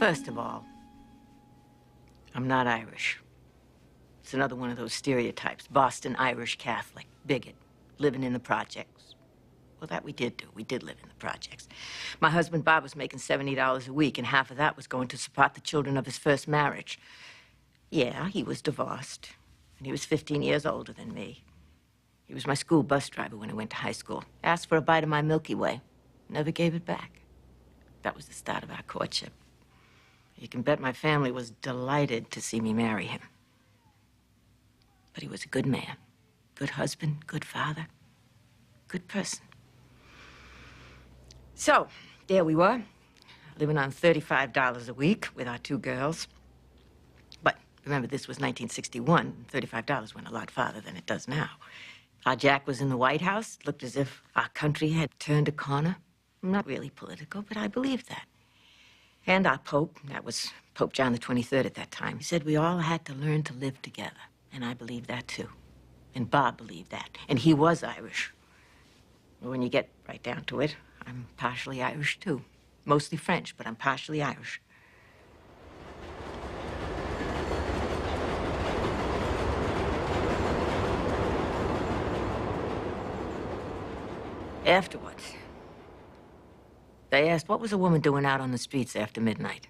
First of all, I'm not Irish. It's another one of those stereotypes. Boston Irish Catholic, bigot, living in the projects. Well, that we did do. We did live in the projects. My husband, Bob, was making $70 a week, and half of that was going to support the children of his first marriage. Yeah, he was divorced, and he was 15 years older than me. He was my school bus driver when I went to high school. Asked for a bite of my Milky Way. Never gave it back. That was the start of our courtship. You can bet my family was delighted to see me marry him. But he was a good man. Good husband, good father, good person. So, there we were, living on $35 a week with our two girls. But remember, this was 1961. $35 went a lot farther than it does now. Our Jack was in the White House. It looked as if our country had turned a corner. I'm not really political, but I believed that. And our Pope, that was Pope John the 23rd at that time, he said we all had to learn to live together. And I believed that, too. And Bob believed that. And he was Irish. Well, when you get right down to it, I'm partially Irish, too. Mostly French, but I'm partially Irish. Afterwards, they asked, what was a woman doing out on the streets after midnight?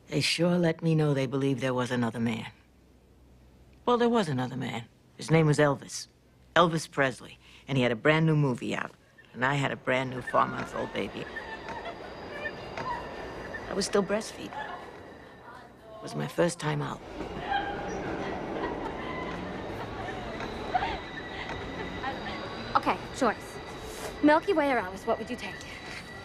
They sure let me know they believed there was another man. Well, there was another man. His name was Elvis. Elvis Presley. And he had a brand new movie out. And I had a brand new 4-month-old baby. I was still breastfeeding. It was my first time out. Okay, choice. Milky Way or Elvis, what would you take?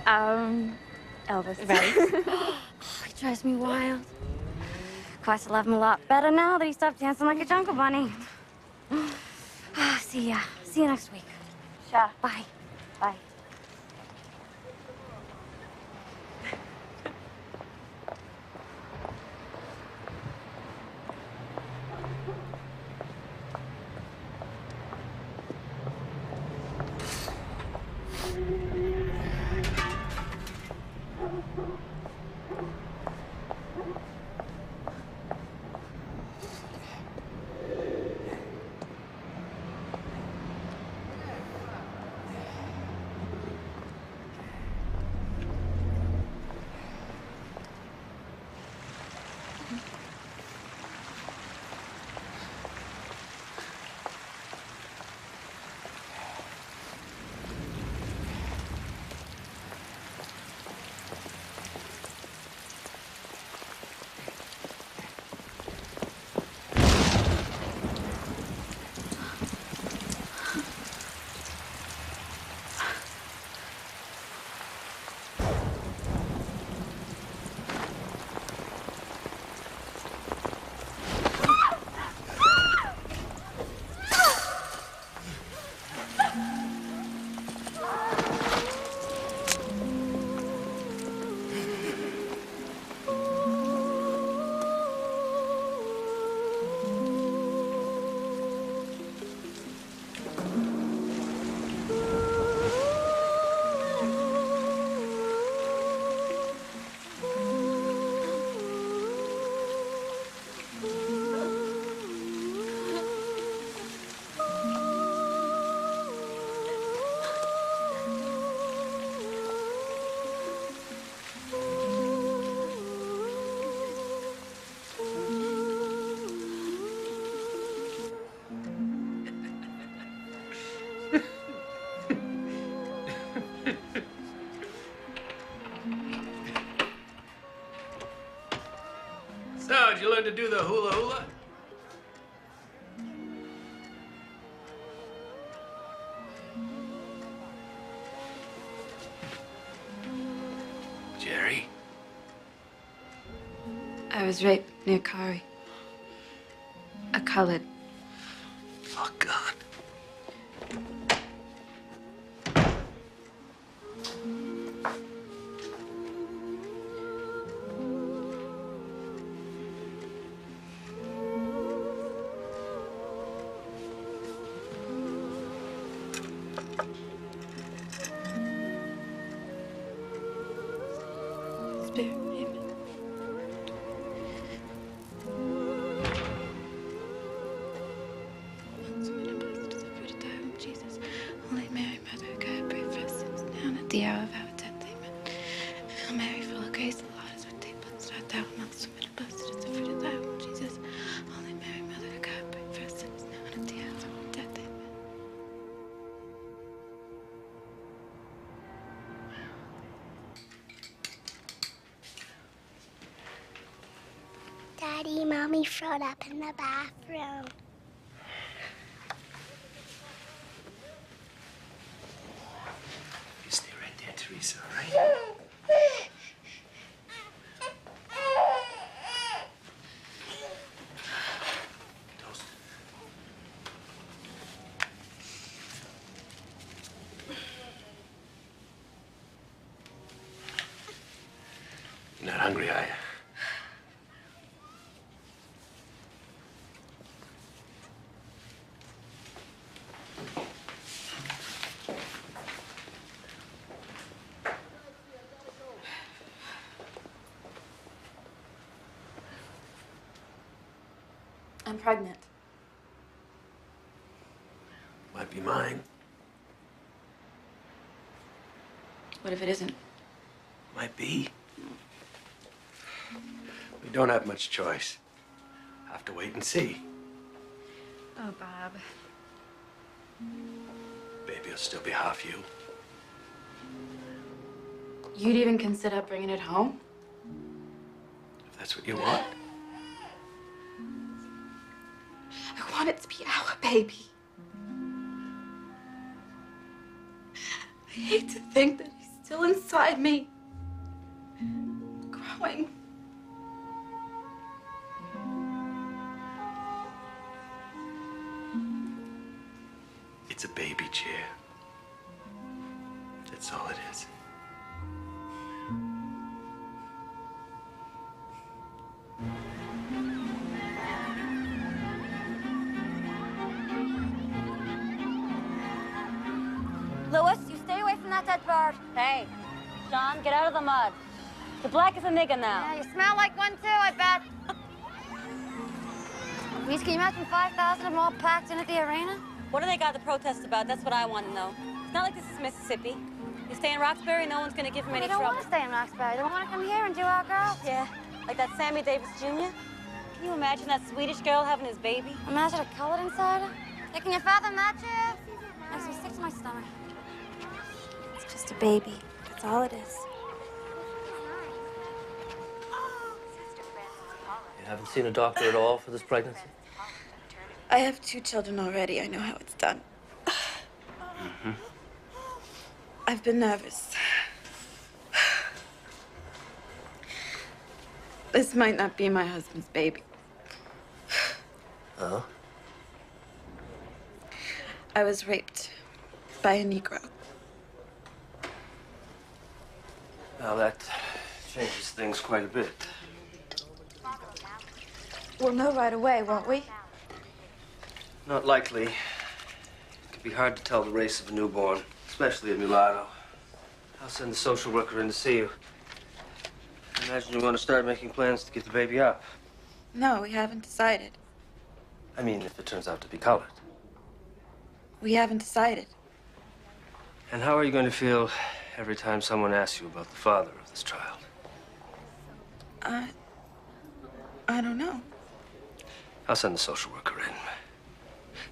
Elvis. Right? Oh, he drives me wild. Of course, I love him a lot better now that he stopped dancing like a jungle bunny. See ya. See you next week. Sure. Bye. Bye. So, did you learn to do the hula hula? Jerry? I was raped near Kari. A colored. Oh, God. Spirit. Amen. Once when I blessed is the fruit of thy womb, Jesus. Holy Mary, Mother of God, pray for us sinners now and at the hour of our death. Amen. Hail Mary, full of grace, the Lord is with thee. Blessed art thou amongst women, and blessed is the fruit of thy womb, Jesus. Holy Mary, Mother of God, pray for us sinners now and at the hour of our death. Amen. Daddy, Mommy throwed up in the bathroom. You stay right there, Teresa, all right? Toast. You're not hungry, are you? I'm pregnant. Might be mine. What if it isn't? Might be. We don't have much choice. Have to wait and see. Oh, Bob. Baby will still be half you. You'd even consider bringing it home? If that's what you want. I want it to be our baby. I hate to think that he's still inside me, growing. It's a baby chair. That's all it is. Louis, you stay away from that dead bird. Hey, Sean, get out of the mud. You're black as a nigger now. Yeah, you smell like one too, I bet. Please, can you imagine 5,000 of them all packed in at the arena? What do they got to protest about? That's what I want to know. It's not like this is Mississippi. You stay in Roxbury, no one's going to give him any They don't trouble. want to stay in Roxbury. They want to come here and do our girls. Yeah, like that Sammy Davis Jr. Can you imagine that Swedish girl having his baby? Imagine a colored insider. Hey, can you fathom that, Jeff? Makes me sick to my stomach. It's just a baby. That's all it is. You haven't seen a doctor at all for this pregnancy? I have 2 children already. I know how it's done. I've been nervous. This might not be my husband's baby. Oh? I was raped by a Negro. Well, that changes things quite a bit. We'll know right away, won't we? Not likely. It could be hard to tell the race of a newborn, especially a mulatto. I'll send the social worker in to see you. I imagine you want to start making plans to get the baby up. No, we haven't decided. I mean, if it turns out to be colored. We haven't decided. And how are you going to feel every time someone asks you about the father of this child? I don't know. I'll send the social worker in.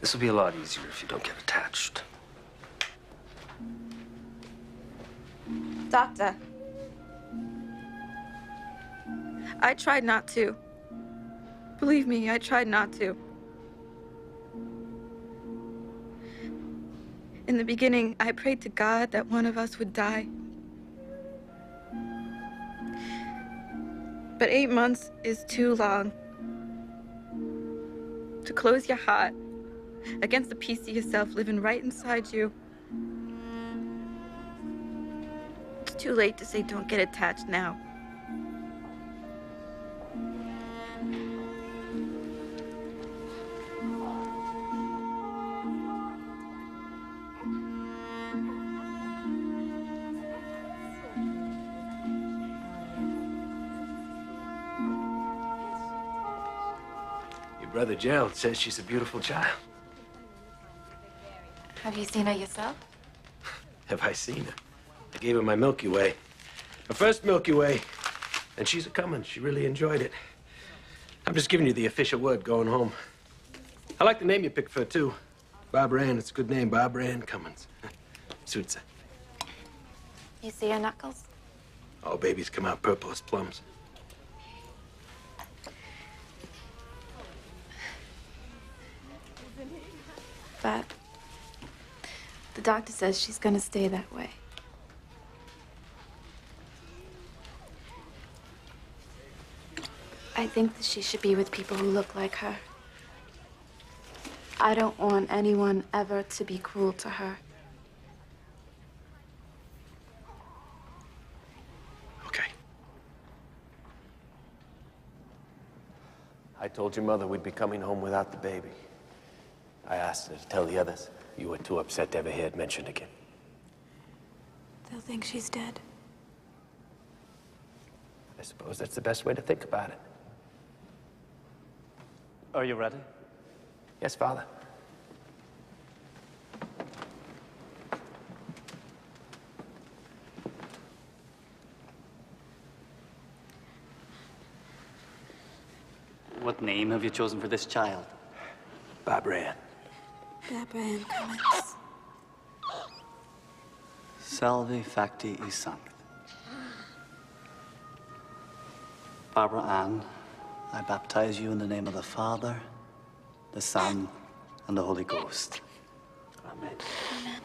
This will be a lot easier if you don't get attached. Doctor. I tried not to. Believe me, I tried not to. In the beginning, I prayed to God that one of us would die. But 8 months is too long to close your heart against the piece of yourself living right inside you. It's too late to say don't get attached now. brother Gerald says she's a beautiful child. Have you seen her yourself? Have I seen her? I gave her my Milky Way. Her first Milky Way. And she's a-comin'. She really enjoyed it. I'm just giving you the official word going home. I like the name you picked for her, too. Barbara Ann. It's a good name. Barbara Ann Cummins. Suits her. You see her knuckles? All babies come out purple as plums. But the doctor says she's gonna stay that way. I think that she should be with people who look like her. I don't want anyone ever to be cruel to her. Okay. I told your mother we'd be coming home without the baby. I asked her to tell the others. You were too upset to ever hear it mentioned again. They'll think she's dead. I suppose that's the best way to think about it. Are you ready? Yes, Father. What name have you chosen for this child? Barbara Ann. Barbara Ann Cummins. Salve facti e sanct. Barbara Ann, I baptize you in the name of the Father, the Son, and the Holy Ghost. Amen. Amen.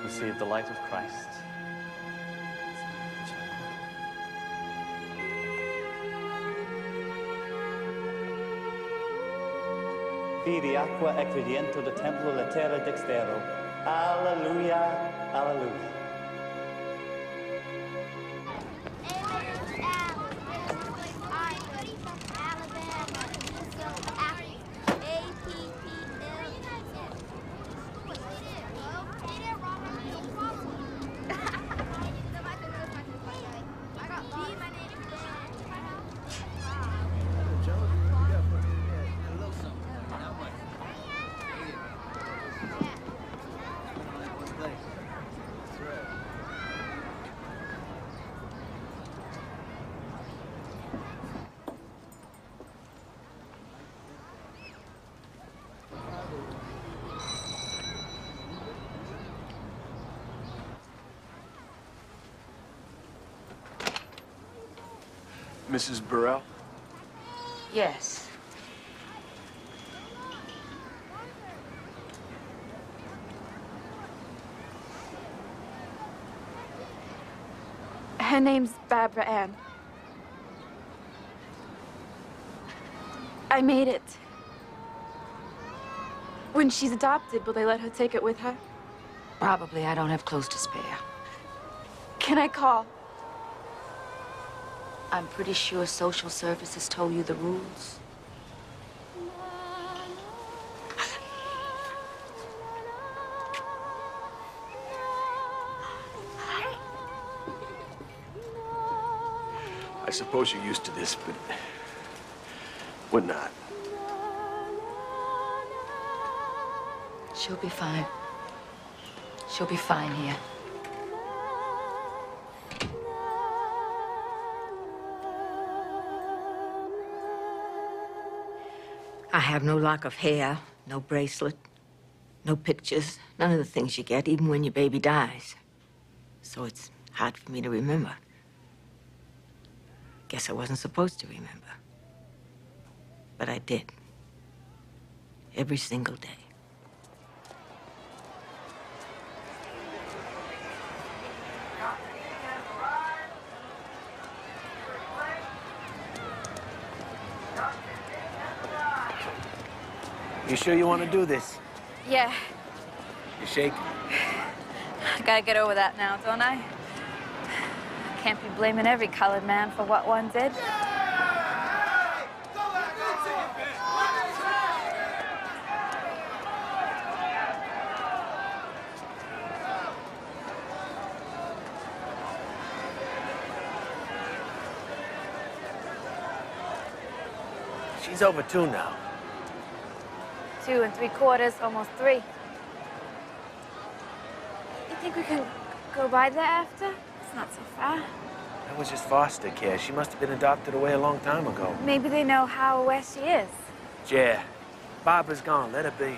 Receive the light of Christ. Vidi aqua ecvidiento de templo letera dextero. Alleluia, alleluia. Mrs. Burrell? Yes. Her name's Barbara Ann. I made it. When she's adopted, will they let her take it with her? Probably. I don't have clothes to spare. Can I call? I'm pretty sure social services told you the rules. I suppose you're used to this, but we're not. She'll be fine. She'll be fine here. I have no lock of hair, no bracelet, no pictures, none of the things you get, even when your baby dies. So it's hard for me to remember. Guess I wasn't supposed to remember. But I did. Every single day. You sure you want to do this? Yeah. You shaking? I gotta get over that now, don't I? Can't be blaming every colored man for what one did. She's over 2 now. 2 3/4, almost 3. You think we can go by there after? It's not so far. That was just foster care. She must have been adopted away a long time ago. Maybe they know how or where she is. Yeah. Barbara's gone. Let her be.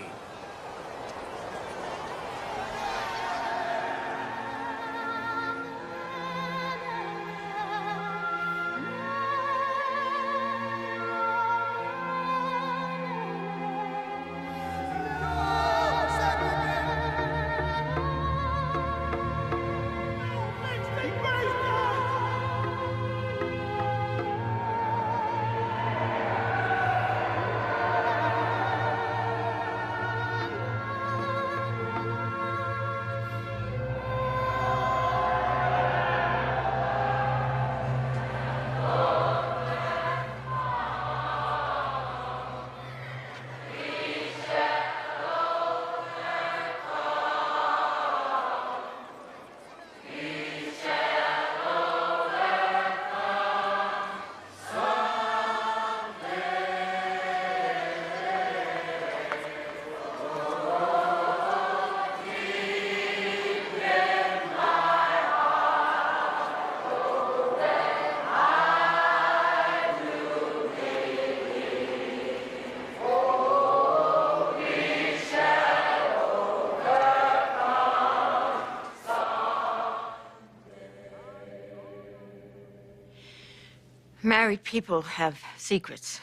Married people have secrets.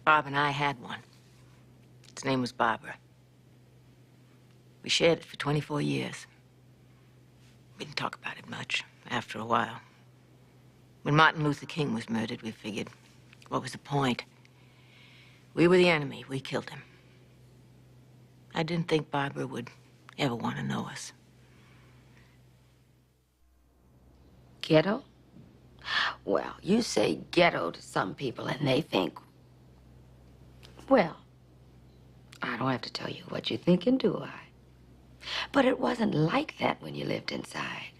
Bob and I had one. Its name was Barbara. We shared it for 24 years. We didn't talk about it much after a while. When Martin Luther King was murdered, we figured, what was the point? We were the enemy. We killed him. I didn't think Barbara would ever want to know us. Ghetto? Well, you say ghetto to some people and they think, well, I don't have to tell you what you're thinking, do I? But it wasn't like that when you lived inside.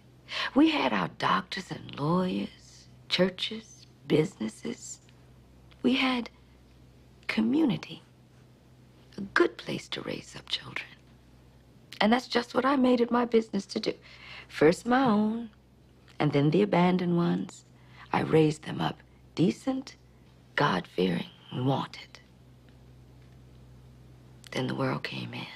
We had our doctors and lawyers, churches, businesses. We had community, a good place to raise up children. And that's just what I made it my business to do. First my own, and then the abandoned ones. I raised them up decent, God-fearing, wanted. Then the world came in.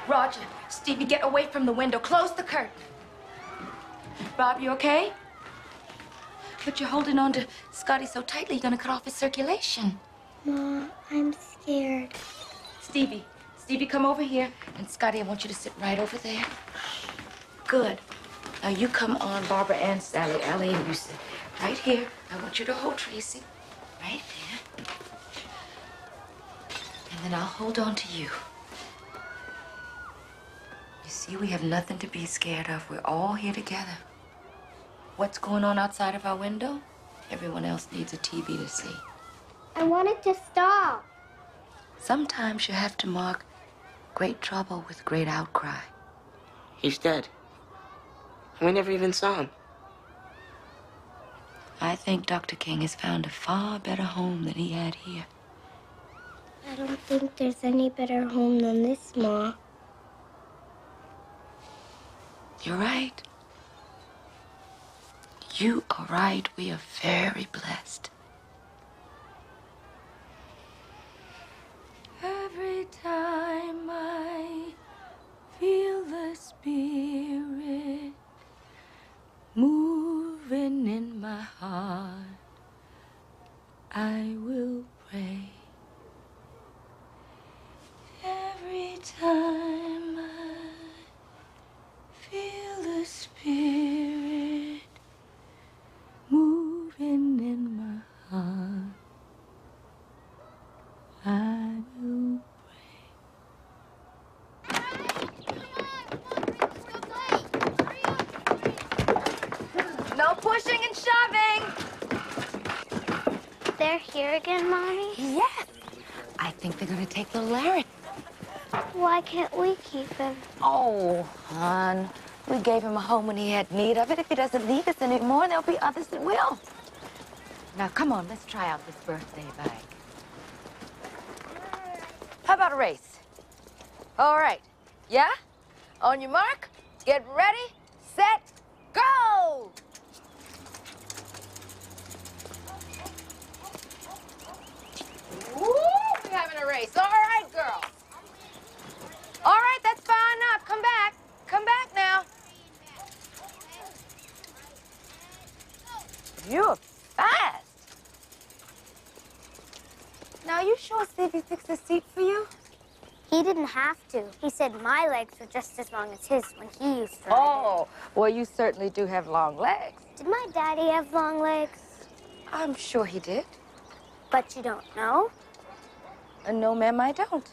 Roger, Stevie, get away from the window. Close the curtain. Bob, you okay? But you're holding on to Scotty so tightly, you're gonna cut off his circulation. Ma, I'm scared. Stevie, come over here. And Scotty, I want you to sit right over there. Good. Now you come on Barbara and Sally. Allie, and you sit right here. I want you to hold Tracy. Right there. And then I'll hold on to you. You see, we have nothing to be scared of. We're all here together. What's going on outside of our window? Everyone else needs a TV to see. I want it to stop. Sometimes you have to mark great trouble with great outcry. He's dead. We never even saw him. I think Dr. King has found a far better home than he had here. I don't think there's any better home than this, Ma. You're right. You are right. We are very blessed. Every time I feel the Spirit moving in my heart, I will pray. Every time I feel the Spirit moving in my heart, I will pray. they're here again, Mommy? Yes. I think they're gonna take little Larry. Why can't we keep him? Oh, hon. We gave him a home when he had need of it. If he doesn't need us anymore, there'll be others that will. Now, come on, let's try out this birthday bike. How about a race? All right. Yeah? On your mark, get ready, set, go! Woo! We're having a race. All right, girls. All right, that's far enough. Come back. Come back now. You're fast. Now, you sure Stevie fixed the seat for you? He didn't have to. He said my legs were just as long as his when he used to ride Oh, well, you certainly do have long legs. it. Did my daddy have long legs? I'm sure he did. But you don't know? No, ma'am, I don't.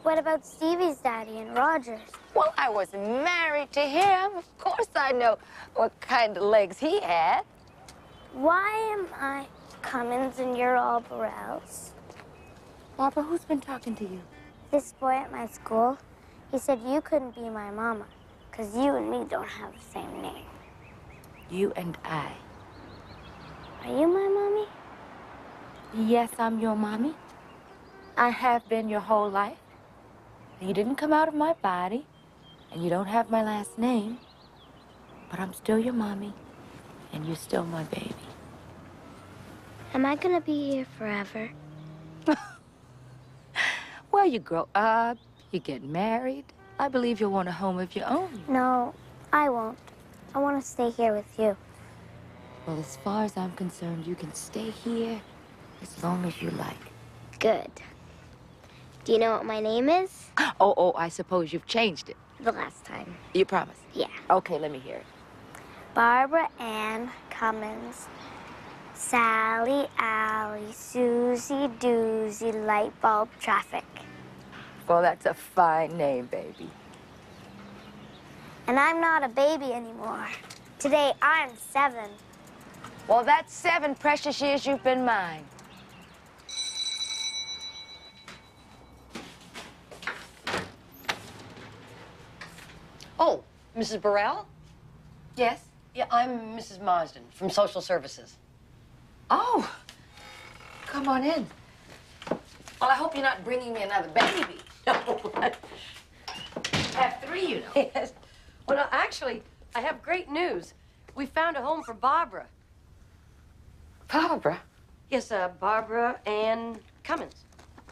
What about Stevie's daddy and Roger's? Well, I was married to him. Of course I know what kind of legs he had. Why am I Cummins and you're all Burrells? Barbara, who's been talking to you? This boy at my school, he said you couldn't be my mama because you and me don't have the same name. You and I. Are you my mommy? Yes, I'm your mommy. I have been your whole life. You didn't come out of my body, and you don't have my last name, but I'm still your mommy, and you're still my baby. Am I gonna be here forever? Well, you grow up, you get married. I believe you'll want a home of your own. No, I won't. I want to stay here with you. Well, as far as I'm concerned, you can stay here as long as you like. Good. Do you know what my name is? Oh, I suppose you've changed it. The last time. You promise? Yeah. Okay, let me hear it. Barbara Ann Cummins. Sally, Allie, Susie, Doozy, light bulb, traffic. Well, that's a fine name, baby. And I'm not a baby anymore. Today, I'm 7. Well, that's 7 precious years you've been mine. Oh, Mrs. Burrell? Yes? Yeah, I'm Mrs. Marsden from Social Services. Oh, come on in. Well, I hope you're not bringing me another baby. No. Have 3, you know. Yes. Well, no, actually, I have great news. We found a home for Barbara. Barbara? Yes, Barbara Ann Cummins.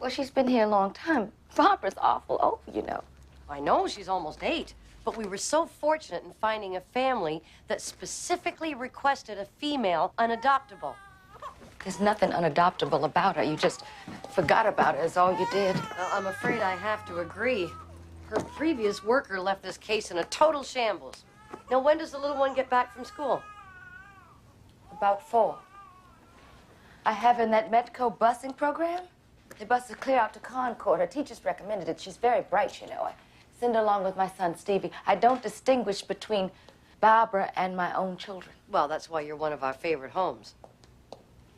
Well, she's been here a long time. Barbara's awful old, you know. I know she's almost 8, but we were so fortunate in finding a family that specifically requested a female unadoptable. There's nothing unadoptable about her. You just forgot about her is all you did. I'm afraid I have to agree. Her previous worker left this case in a total shambles. Now, when does the little one get back from school? About 4. I have in that Metco busing program. They bus her clear out to Concord. Her teachers recommended it. She's very bright, you know. I send her along with my son, Stevie. I don't distinguish between Barbara and my own children. Well, that's why you're one of our favorite homes.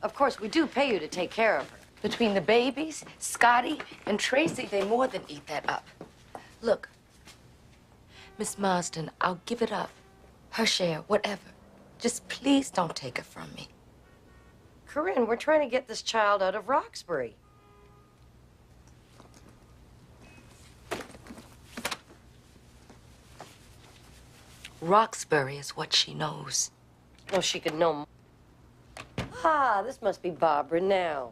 Of course, we do pay you to take care of her. Between the babies, Scotty, and Tracy, they more than eat that up. Look, Miss Marsden, I'll give it up. Her share, whatever. Just please don't take her from me. Corinne, we're trying to get this child out of Roxbury. Roxbury is what she knows. Oh, she could know more. Ah, this must be Barbara now.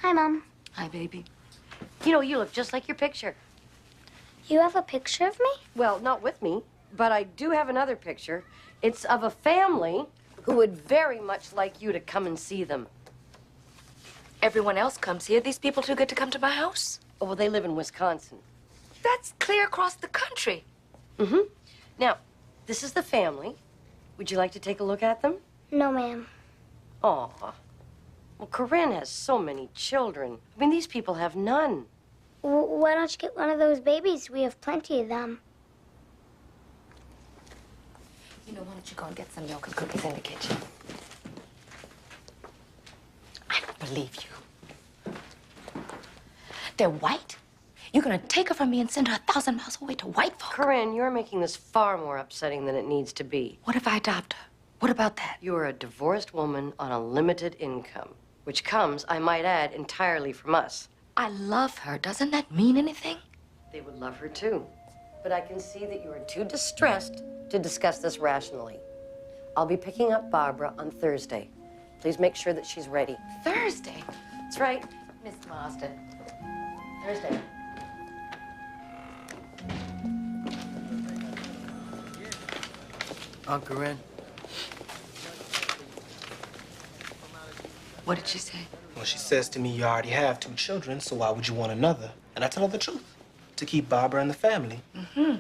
Hi, Mom. Hi, baby. You know, you look just like your picture. You have a picture of me? Well, not with me, but I do have another picture. It's of a family who would very much like you to come and see them. Everyone else comes here. These people too good to come to my house? Oh, well, they live in Wisconsin. That's clear across the country. Mm-hmm. Now, this is the family. Would you like to take a look at them? No, ma'am. Aw. Well, Corinne has so many children. I mean, these people have none. Why don't you get one of those babies? We have plenty of them. You know, why don't you go and get some milk and cookies in the kitchen? believe you. They're white? You're gonna take her from me and send her 1,000 miles away to white folk? Corinne, you're making this far more upsetting than it needs to be. What if I adopt her? What about that? You're a divorced woman on a limited income, which comes, I might add, entirely from us. I love her. Doesn't that mean anything? They would love her too. But I can see that you are too distressed to discuss this rationally. I'll be picking up Barbara on Thursday. Please make sure that she's ready. Thursday? That's right. Miss Marston. Thursday. Aunt Corinne. What did she say? Well, she says to me, you already have 2 children, so why would you want another? And I tell her the truth, to keep Barbara in the family.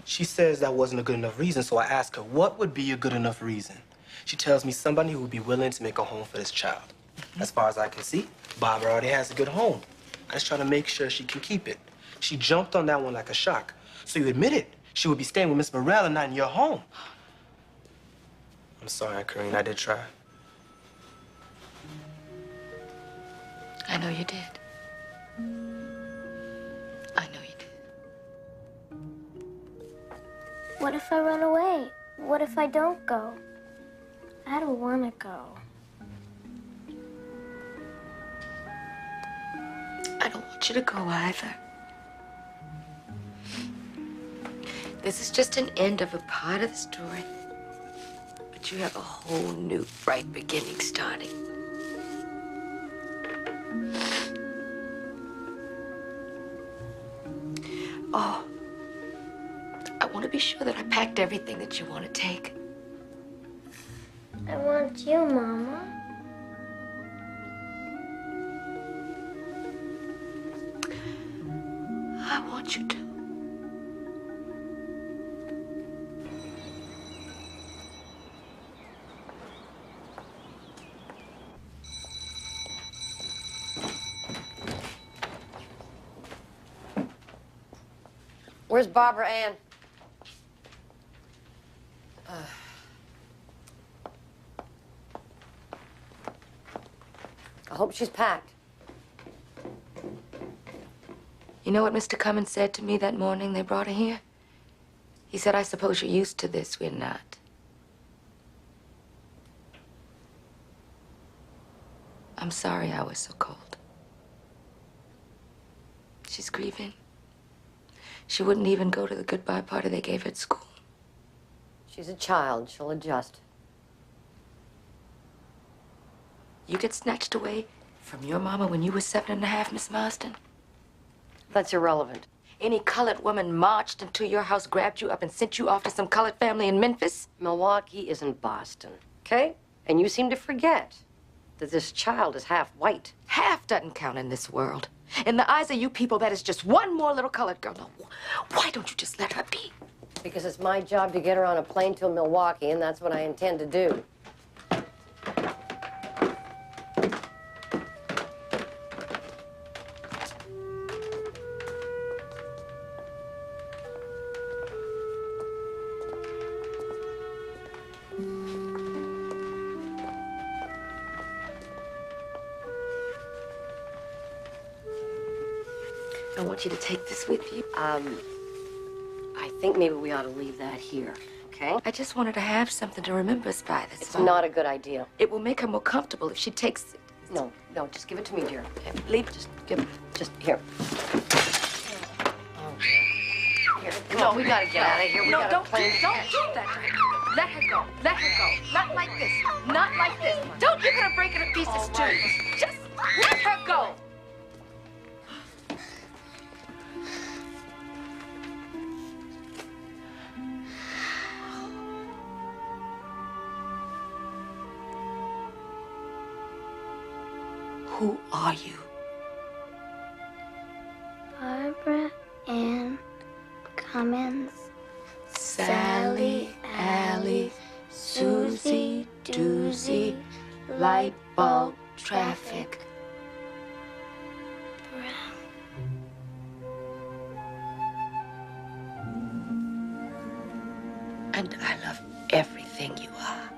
She says that wasn't a good enough reason, so I ask her, what would be a good enough reason? She tells me somebody who would be willing to make a home for this child. As far as I can see, Barbara already has a good home. I just try to make sure she can keep it. She jumped on that one like a shark. So you admit it, she would be staying with Miss Morell and not in your home. I'm sorry, Aunt Corinne, I did try. I know you did. I know you did. What if I run away? What if I don't go? I don't want to go. I don't want you to go either. This is just an end of a part of the story. But you have a whole new, bright beginning starting. Oh, I want to be sure that I packed everything that you want to take. I want you, Mama. I want you to. Where's Barbara Ann? I hope she's packed. You know what Mr. Cummins said to me that morning they brought her here? He said, I suppose you're used to this. We're not. I'm sorry I was so cold. She's grieving. She wouldn't even go to the goodbye party they gave her at school. She's a child. She'll adjust. You get snatched away from your mama when you were 7½, Miss Marston? That's irrelevant. Any colored woman marched into your house, grabbed you up, and sent you off to some colored family in Memphis? Milwaukee isn't Boston, okay? And you seem to forget that this child is half white. Half doesn't count in this world. In the eyes of you people, that is just one more little colored girl. Now, why don't you just let her be? Because it's my job to get her on a plane to Milwaukee, and that's what I intend to do. I want you to take this with you. I think maybe we ought to leave that here, okay? I just wanted to have something to remember us by this. It's not a good idea. It will make her more comfortable if she takes it. No, just give it to me, dear. Leave. Just here. Here, come on, we gotta get out of here. We No, got a don't plane to do catch. that. Let her go. Let her go. Not like this. Not like this. Don't give her a break into pieces, too. Just let her go. Who are you? Barbara Ann Cummins. Sally, Allie, Susie, Doozy, light bulb, traffic. And I love everything you are.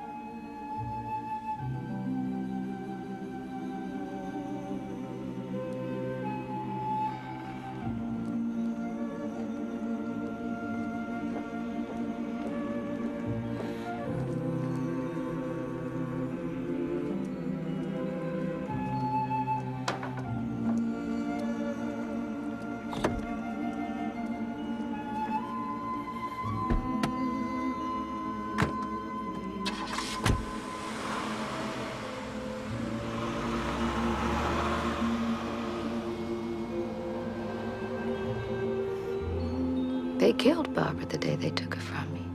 They killed Barbara the day they took her from me.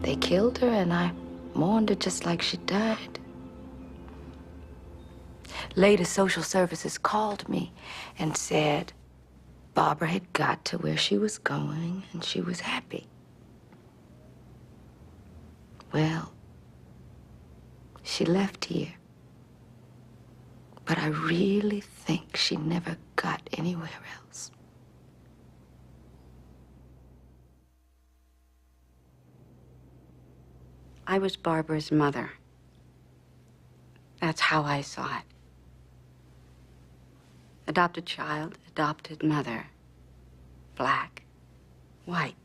They killed her, and I mourned her just like she died. Later, social services called me and said Barbara had got to where she was going, and she was happy. Well, she left here. But I really think she never got anywhere else. I was Barbara's mother. That's how I saw it. Adopted child, adopted mother. Black, white.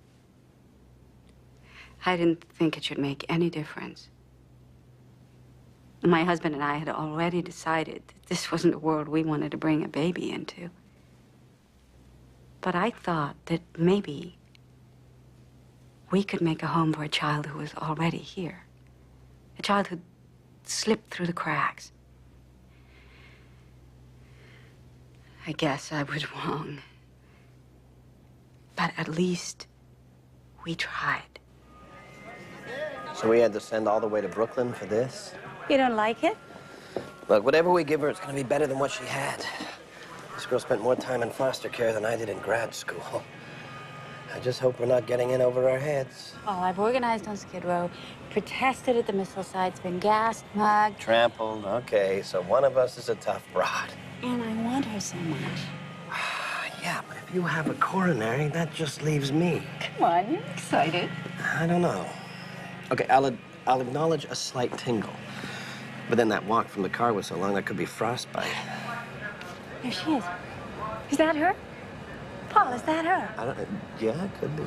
I didn't think it should make any difference. My husband and I had already decided that this wasn't a world we wanted to bring a baby into. But I thought that maybe we could make a home for a child who was already here. A child who'd slipped through the cracks. I guess I was wrong. But at least we tried. So we had to send all the way to Brooklyn for this? You don't like it? Look, whatever we give her, it's gonna be better than what she had. This girl spent more time in foster care than I did in grad school. I just hope we're not getting in over our heads. Oh, I've organized on Skid Row, protested at the missile sites, been gassed, mugged. Trampled, okay, so one of us is a tough broad. And I want her so much. Yeah, but if you have a coronary, that just leaves me. Come on, you're excited. I don't know. Okay, I'll acknowledge a slight tingle. But then that walk from the car was so long, that could be frostbite. There she is. Is that her? Paul, is that her? I don't, yeah, it could be.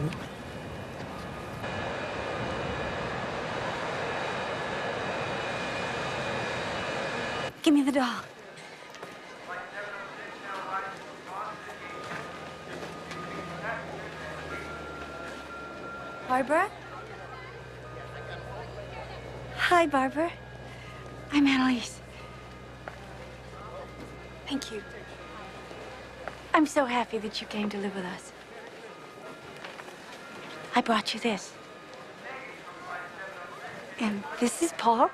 Give me the doll. Barbara? Hi, Barbara. I'm Annalise. Thank you. I'm so happy that you came to live with us. I brought you this. And this is Paul.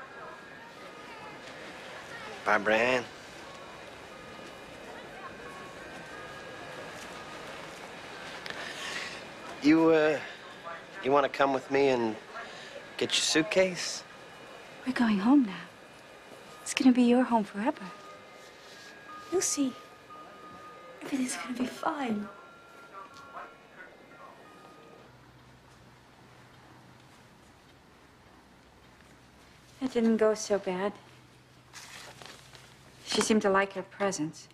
Barbara Ann. You want to come with me and get your suitcase? We're going home now. It's gonna be your home forever. You'll see. Everything's gonna be fine. It didn't go so bad. She seemed to like your presence.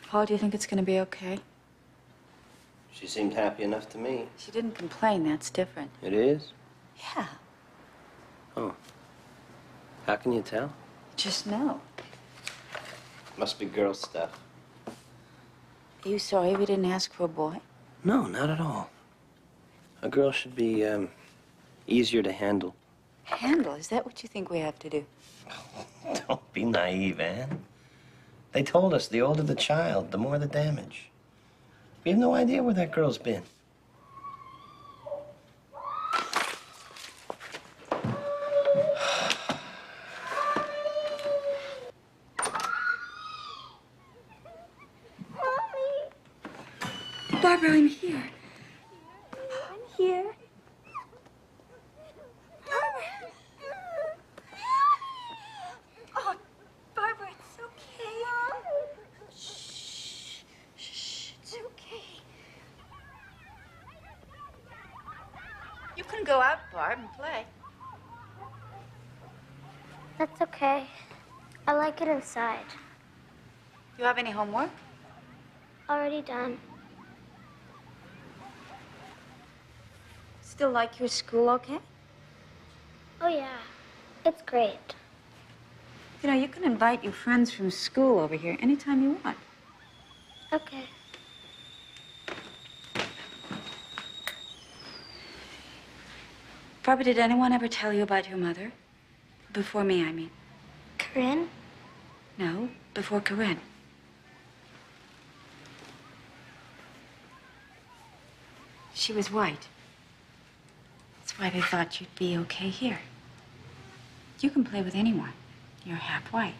Paul, do you think it's gonna be okay? She seemed happy enough to me. She didn't complain, that's different. It is? Yeah. Oh. How can you tell? Just know. Must be girl stuff. Are you sorry we didn't ask for a boy? No, not at all. A girl should be, easier to handle. Handle? Is that what you think we have to do? Don't be naive, Anne. They told us the older the child, the more the damage. We have no idea where that girl's been. Barbara, I'm here. I'm here. Oh, Barbara, it's okay. Shh. Shh. It's okay. You can go out, Barb, and play. That's okay. I like it inside. You have any homework? Already done. Still like your school okay? Oh, yeah. It's great. You know, you can invite your friends from school over here anytime you want. Okay. Barbara, did anyone ever tell you about your mother? Before me, I mean. Corinne? No, before Corinne. she was white. That's why they thought you'd be okay here. You can play with anyone. You're half white.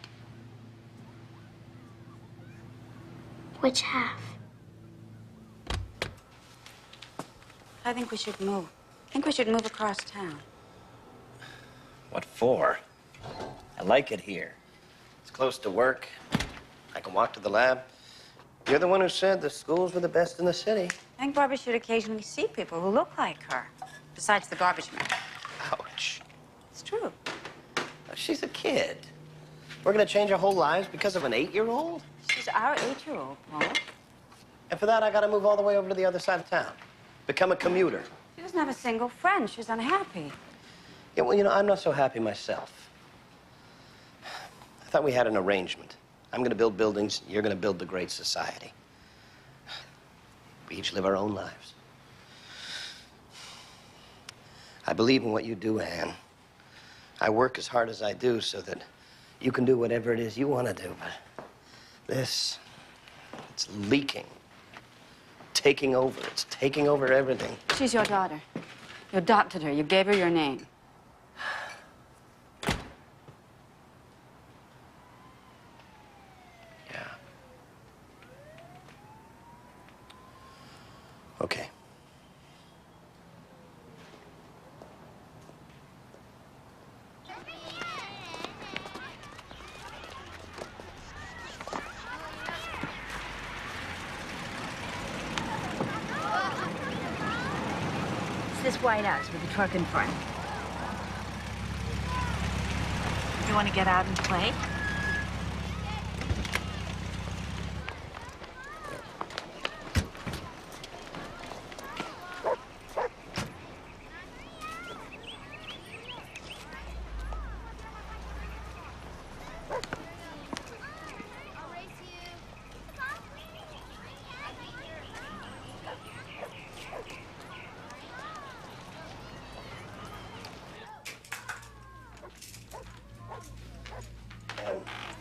Which half? I think we should move. I think we should move across town. What for? I like it here. It's close to work. I can walk to the lab. You're the one who said the schools were the best in the city. I think Barbara should occasionally see people who look like her, besides the garbage man. Ouch. It's true. She's a kid. We're gonna change our whole lives because of an 8-year-old? She's our 8-year-old, Paul. And for that, I gotta move all the way over to the other side of town. Become a commuter. She doesn't have a single friend. She's unhappy. Yeah, well, you know, I'm not so happy myself. I thought we had an arrangement. I'm gonna build buildings, you're gonna build the great society. We each live our own lives. I believe in what you do, Anne. I work as hard as I do so that you can do whatever it is you want to do, but this, it's leaking. Taking over. It's taking over everything. She's your daughter. You adopted her. You gave her your name. Yeah. Okay. It's this white house with the truck in front. You want to get out and play?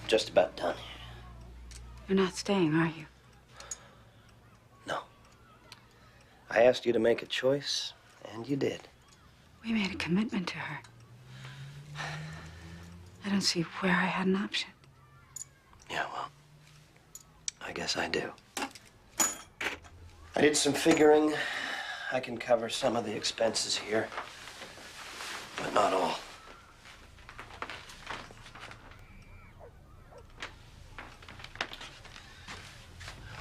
Just about done. You're not staying, are you? No. I asked you to make a choice, and you did. We made a commitment to her. I don't see where I had an option. Yeah, well, I guess I do. I did some figuring. I can cover some of the expenses here, but not all.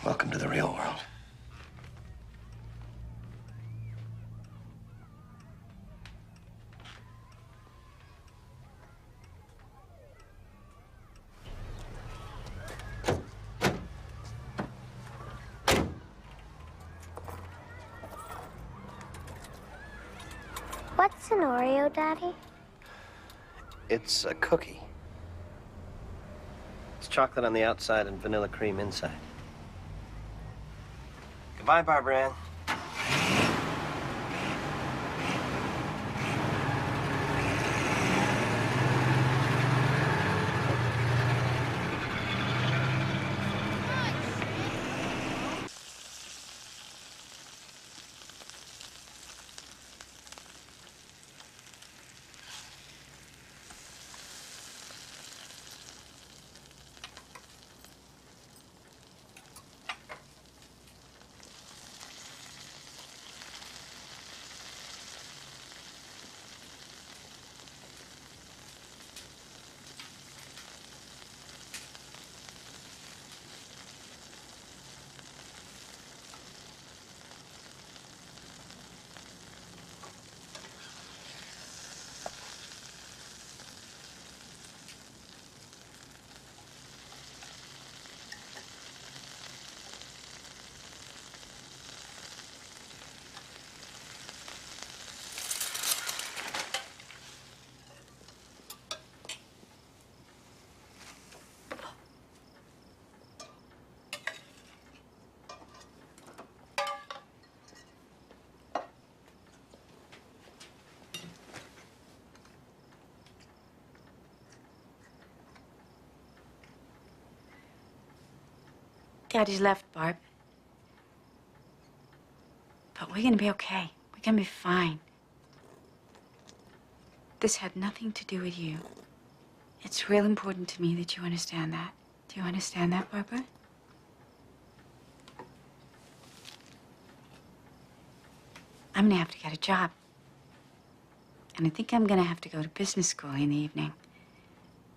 Welcome to the real world. What's an Oreo, Daddy? It's a cookie. It's chocolate on the outside and vanilla cream inside. Goodbye, Barbara Ann. Daddy's left, Barb. But we're gonna be okay. We're gonna be fine. This had nothing to do with you. It's real important to me that you understand that. Do you understand that, Barbara? I'm gonna have to get a job. And I think I'm gonna have to go to business school in the evening.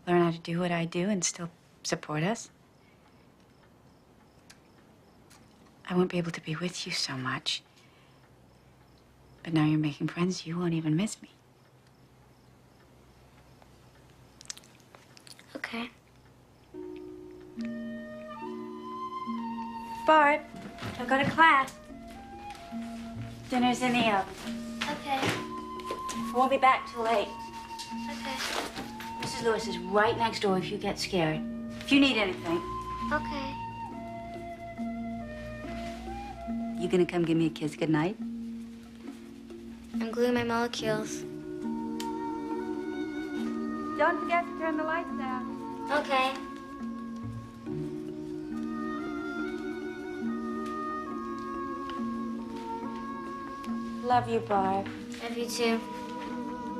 Learn how to do what I do and still support us. I won't be able to be with you so much. But now you're making friends, you won't even miss me. Okay. Barb, don't go to class. Dinner's in the oven. Okay. I won't be back till late. Okay. Mrs. Lewis is right next door if you get scared. If you need anything. Okay. You gonna come give me a kiss goodnight? I'm gluing my molecules. Don't forget to turn the lights down. Okay. Love you, Barb. Love you too.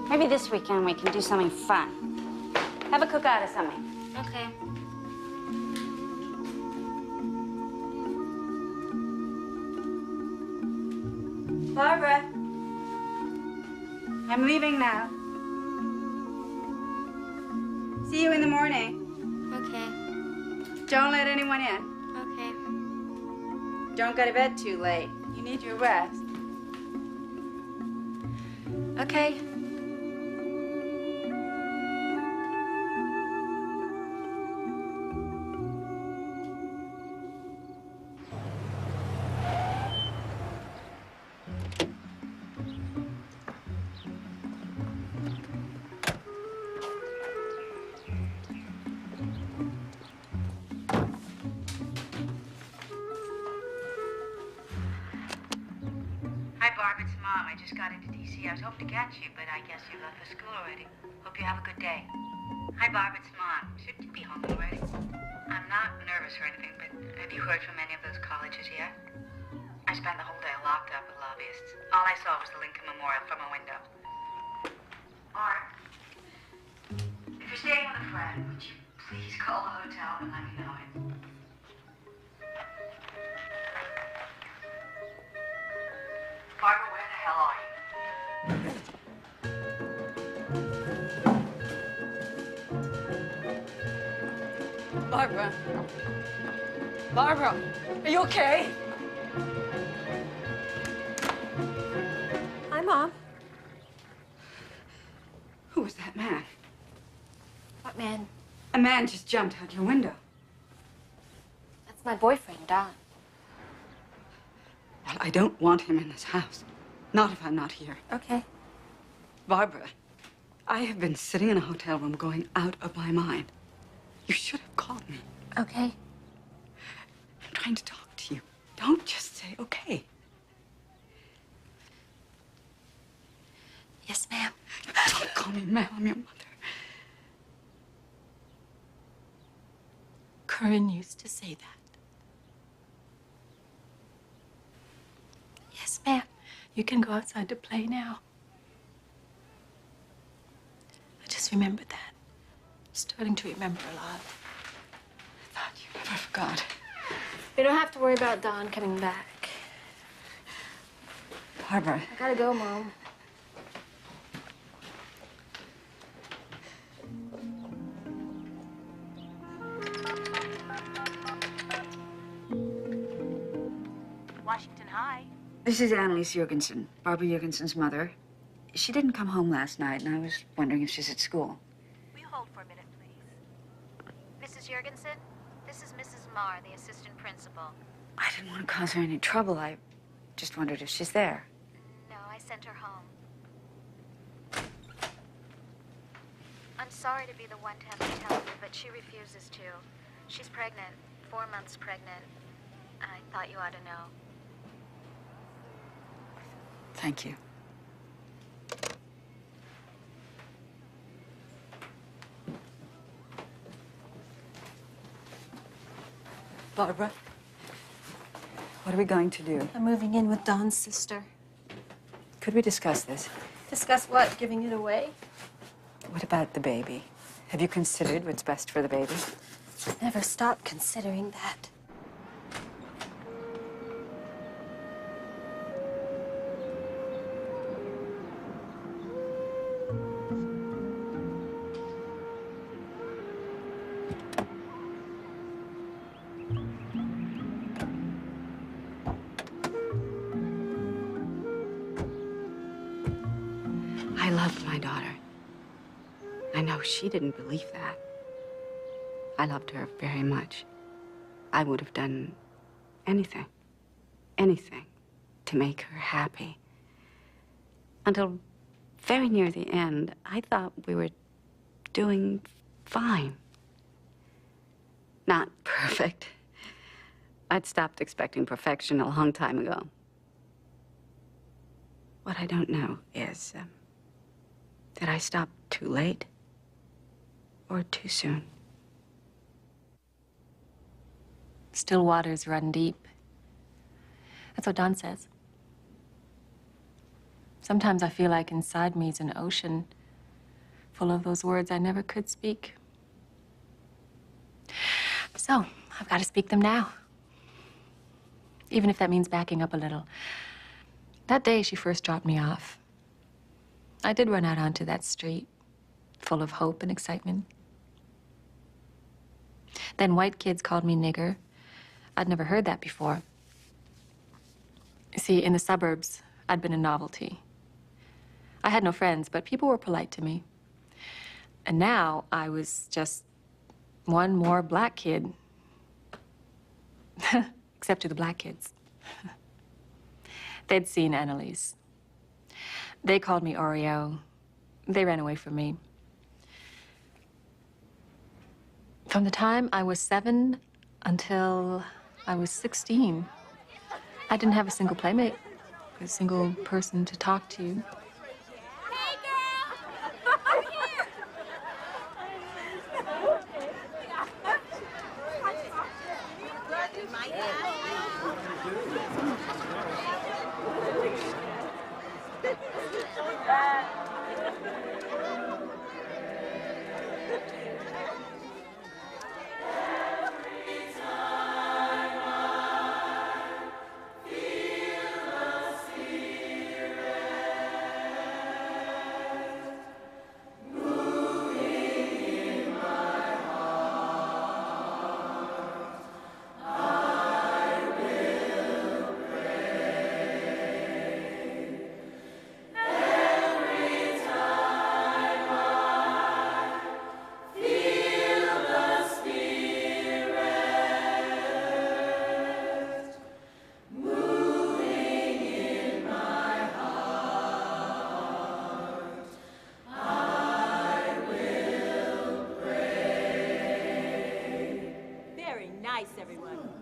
Maybe this weekend we can do something fun. Have a cookout or something. Okay. Barbara, I'm leaving now. See you in the morning. Okay. Don't let anyone in. Okay. Don't go to bed too late. You need your rest. Okay. Hi, Barb. It's Mom. I just got into D.C. I was hoping to catch you, but I guess you left for school already. Hope you have a good day. Hi, Barb. It's Mom. Shouldn't you be home already? I'm not nervous or anything, but have you heard from any of those colleges yet? I spent the whole day locked up with lobbyists. All I saw was the Lincoln Memorial from a window. Barb, if you're staying with a friend, would you please call the hotel and let me know it? Barbara, where the hell are you? Barbara. Barbara, are you okay? Hi, Mom. Who was that man? What man? A man just jumped out your window. That's my boyfriend, Don. Well, I don't want him in this house. Not if I'm not here. Okay. Barbara, I have been sitting in a hotel room going out of my mind. You should have called me. Okay. I'm trying to talk to you. Don't just say okay. Yes, ma'am. Don't call me ma'am. I'm your mother. Curran used to say that. Yes, ma'am. You can go outside to play now. I just remembered that. Starting to remember a lot. I thought you never forgot. You don't have to worry about Don coming back. Barbara. I gotta go, Mom. Washington High. This is Annalise Jurgensen, Barbara Jurgensen's mother. She didn't come home last night, and I was wondering if she's at school. Will you hold for a minute, please? Mrs. Jurgensen, this is Mrs. Marr, the assistant principal. I didn't want to cause her any trouble. I just wondered if she's there. No, I sent her home. I'm sorry to be the one to have to tell you, but she refuses to. She's pregnant, 4 months pregnant. I thought you ought to know. Thank you. Barbara, What are we going to do? I'm moving in with Don's sister. Could we discuss this? Discuss what? Giving it away? What about the baby? Have you considered what's best for the baby? Never stop considering that. I loved my daughter. I know she didn't believe that. I loved her very much. I would have done anything, anything to make her happy. Until very near the end, I thought we were doing fine. Not perfect. I'd stopped expecting perfection a long time ago. What I don't know is, did I stop too late or too soon? Still waters run deep. That's what Don says. Sometimes I feel like inside me is an ocean full of those words I never could speak. So, I've got to speak them now. Even if that means backing up a little. That day she first dropped me off, I did run out onto that street, full of hope and excitement. Then white kids called me nigger. I'd never heard that before. You see, in the suburbs, I'd been a novelty. I had no friends, but people were polite to me. And now I was just one more black kid. Except to the black kids. They'd seen Annalise. They called me Oreo. They ran away from me. From the time I was 7 until I was 16, I didn't have a single playmate, a single person to talk to.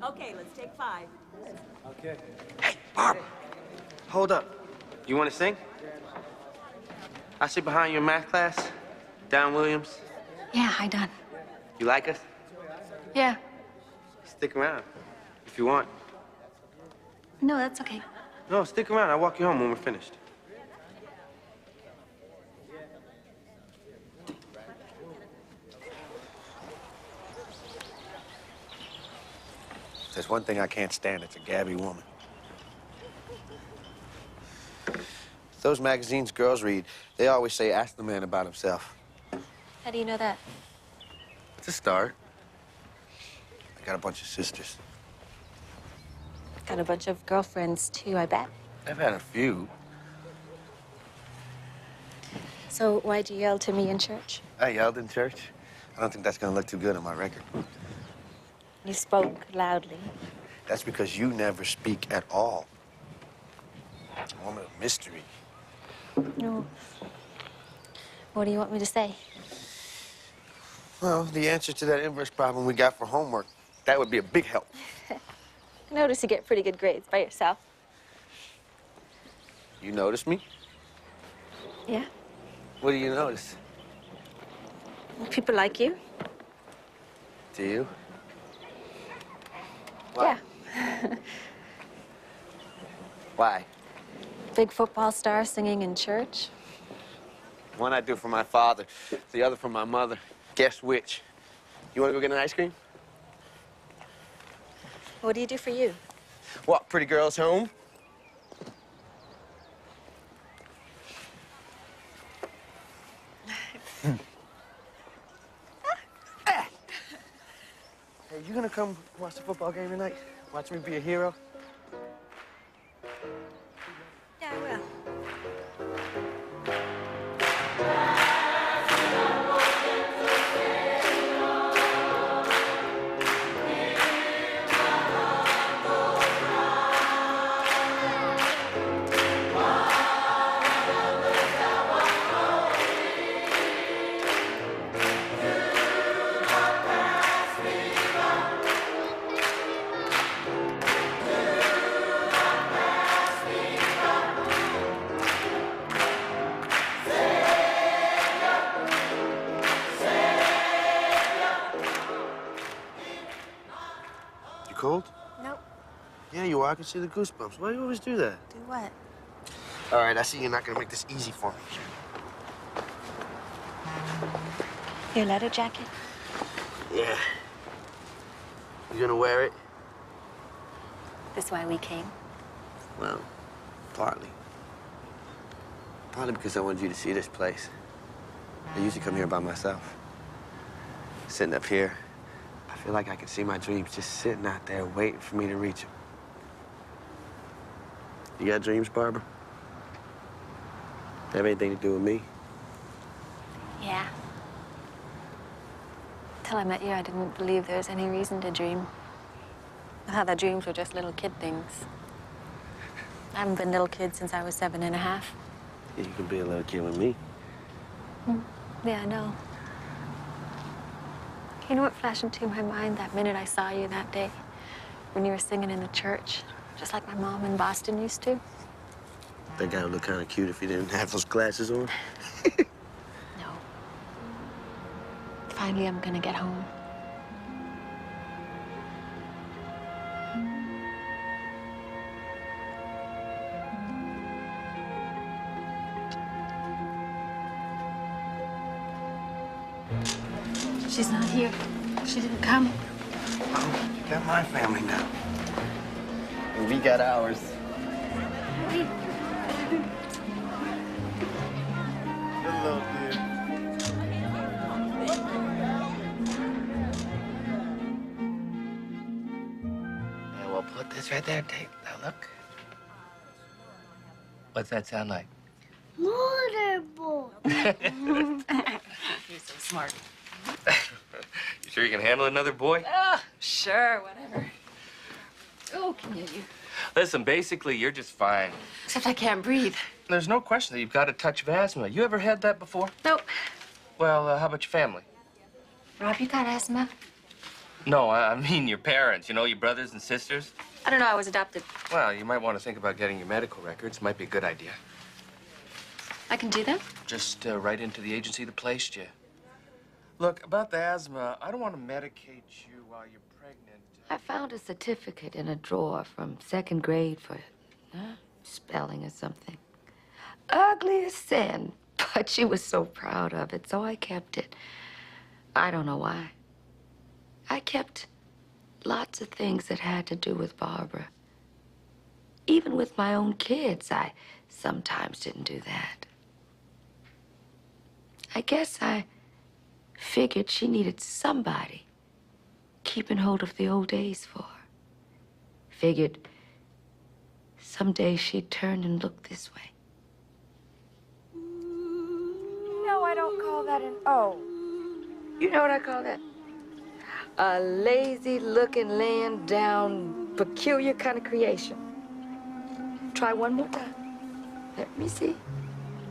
Okay, let's take 5. Okay. Hey, Barb. Hold up. You want to sing? I sit behind you in math class. Don Williams. Yeah, hi, Don. You like us? Yeah. Stick around if you want. No, that's okay. No, stick around. I'll walk you home when we're finished. There's one thing I can't stand, it's a gabby woman. Those magazines girls read, they always say, ask the man about himself. How do you know that? It's a start. I got a bunch of sisters. Got a bunch of girlfriends, too, I bet. I've had a few. So why'd you yell to me in church? I yelled in church. I don't think that's gonna look too good on my record. You spoke loudly. That's because you never speak at all. A woman of mystery. No. What do you want me to say? Well, the answer to that inverse problem we got for homework, that would be a big help. I notice you get pretty good grades by yourself. You notice me? Yeah. What do you notice? People like you. Do you? Yeah. Why? Big football star singing in church? One I do for my father, the other for my mother. Guess which? You want to go get an ice cream? What do you do for you? What, pretty girls home? Hey, you gonna come watch the football game tonight? Watch me be a hero? Yeah, I will. Cold? Nope. Yeah, you are. I can see the goosebumps. Why do you always do that? Do what? All right, I see you're not gonna make this easy for me. Your leather jacket? Yeah. You gonna wear it? This why we came? Well, partly. Partly because I wanted you to see this place. I usually come here by myself. Sitting up here, I feel like I can see my dreams just sitting out there waiting for me to reach them. You got dreams, Barbara? Have anything to do with me? Yeah. Till I met you, I didn't believe there was any reason to dream. I thought that dreams were just little kid things. I haven't been a little kid since I was 7 1/2. You can be a little kid with me. Yeah, I know. You know what flashed into my mind that minute I saw you that day? When you were singing in the church, just like my mom in Boston used to. That guy would look kind of cute if he didn't have those glasses on. No. Finally, I'm gonna get home. She's not here. She didn't come. Oh, you got my family now. And we got ours. Hello, dear. And we'll put this right there, tape. Now look. What's that sound like? Motorboat. You're so smart. You sure you can handle another boy? Oh, sure, whatever. Oh, can you? Listen, basically, you're just fine. Except I can't breathe. There's no question that you've got a touch of asthma. You ever had that before? Nope. Well, how about your family? Rob, you got asthma? No, I mean your parents. You know, your brothers and sisters. I don't know. I was adopted. Well, you might want to think about getting your medical records. Might be a good idea. I can do that? Just write into the agency that placed you. Look, about the asthma, I don't want to medicate you while you're pregnant. I found a certificate in a drawer from 2nd grade for spelling or something. Ugly as sin, but she was so proud of it, so I kept it. I don't know why. I kept lots of things that had to do with Barbara. Even with my own kids, I sometimes didn't do that. I guess I figured she needed somebody keeping hold of the old days for her. Figured someday she'd turn and look this way. No, I don't call that an O. You know what I call that? A lazy-looking, laying down, peculiar kind of creation. Try one more time. Let me see.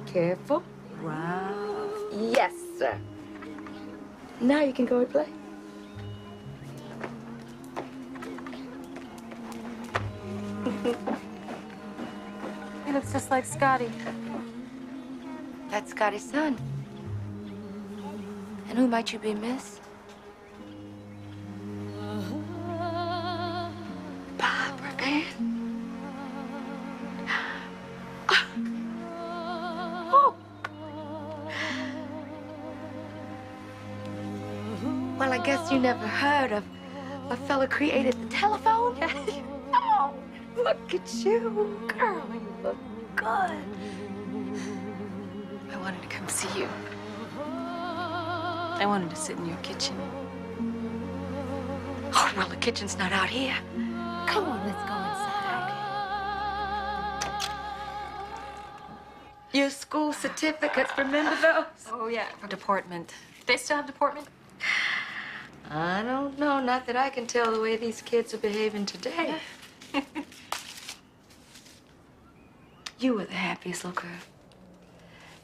Careful. Round. Yes, sir. Now you can go and play. He looks just like Scotty. That's Scotty's son. And who might you be, miss? Barbara Ann. Well, I guess you never heard of a fella created the telephone? Oh, look at you, girl. You look good. I wanted to come see you. I wanted to sit in your kitchen. Oh, well, the kitchen's not out here. Come on, let's go inside. Your school certificates, remember those? Oh, yeah, for deportment. They still have deportment? I don't know, not that I can tell the way these kids are behaving today. You were the happiest little girl.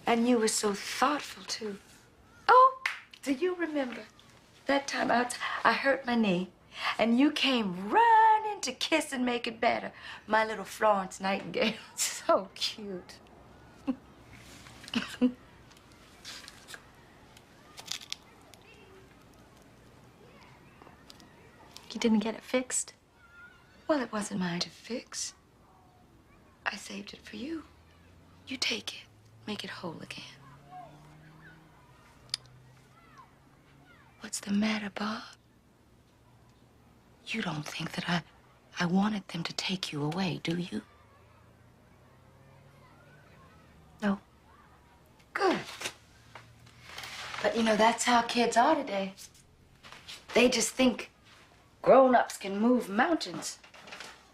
And you were so thoughtful, too. Oh, do you remember that time I hurt my knee, and you came running to kiss and make it better? My little Florence Nightingale. So cute. You didn't get it fixed? Well, it wasn't mine to fix. I saved it for you. You take it, make it whole again. What's the matter, Bob? You don't think that I wanted them to take you away, do you? No. Good. But you know, that's how kids are today. They just think grown-ups can move mountains.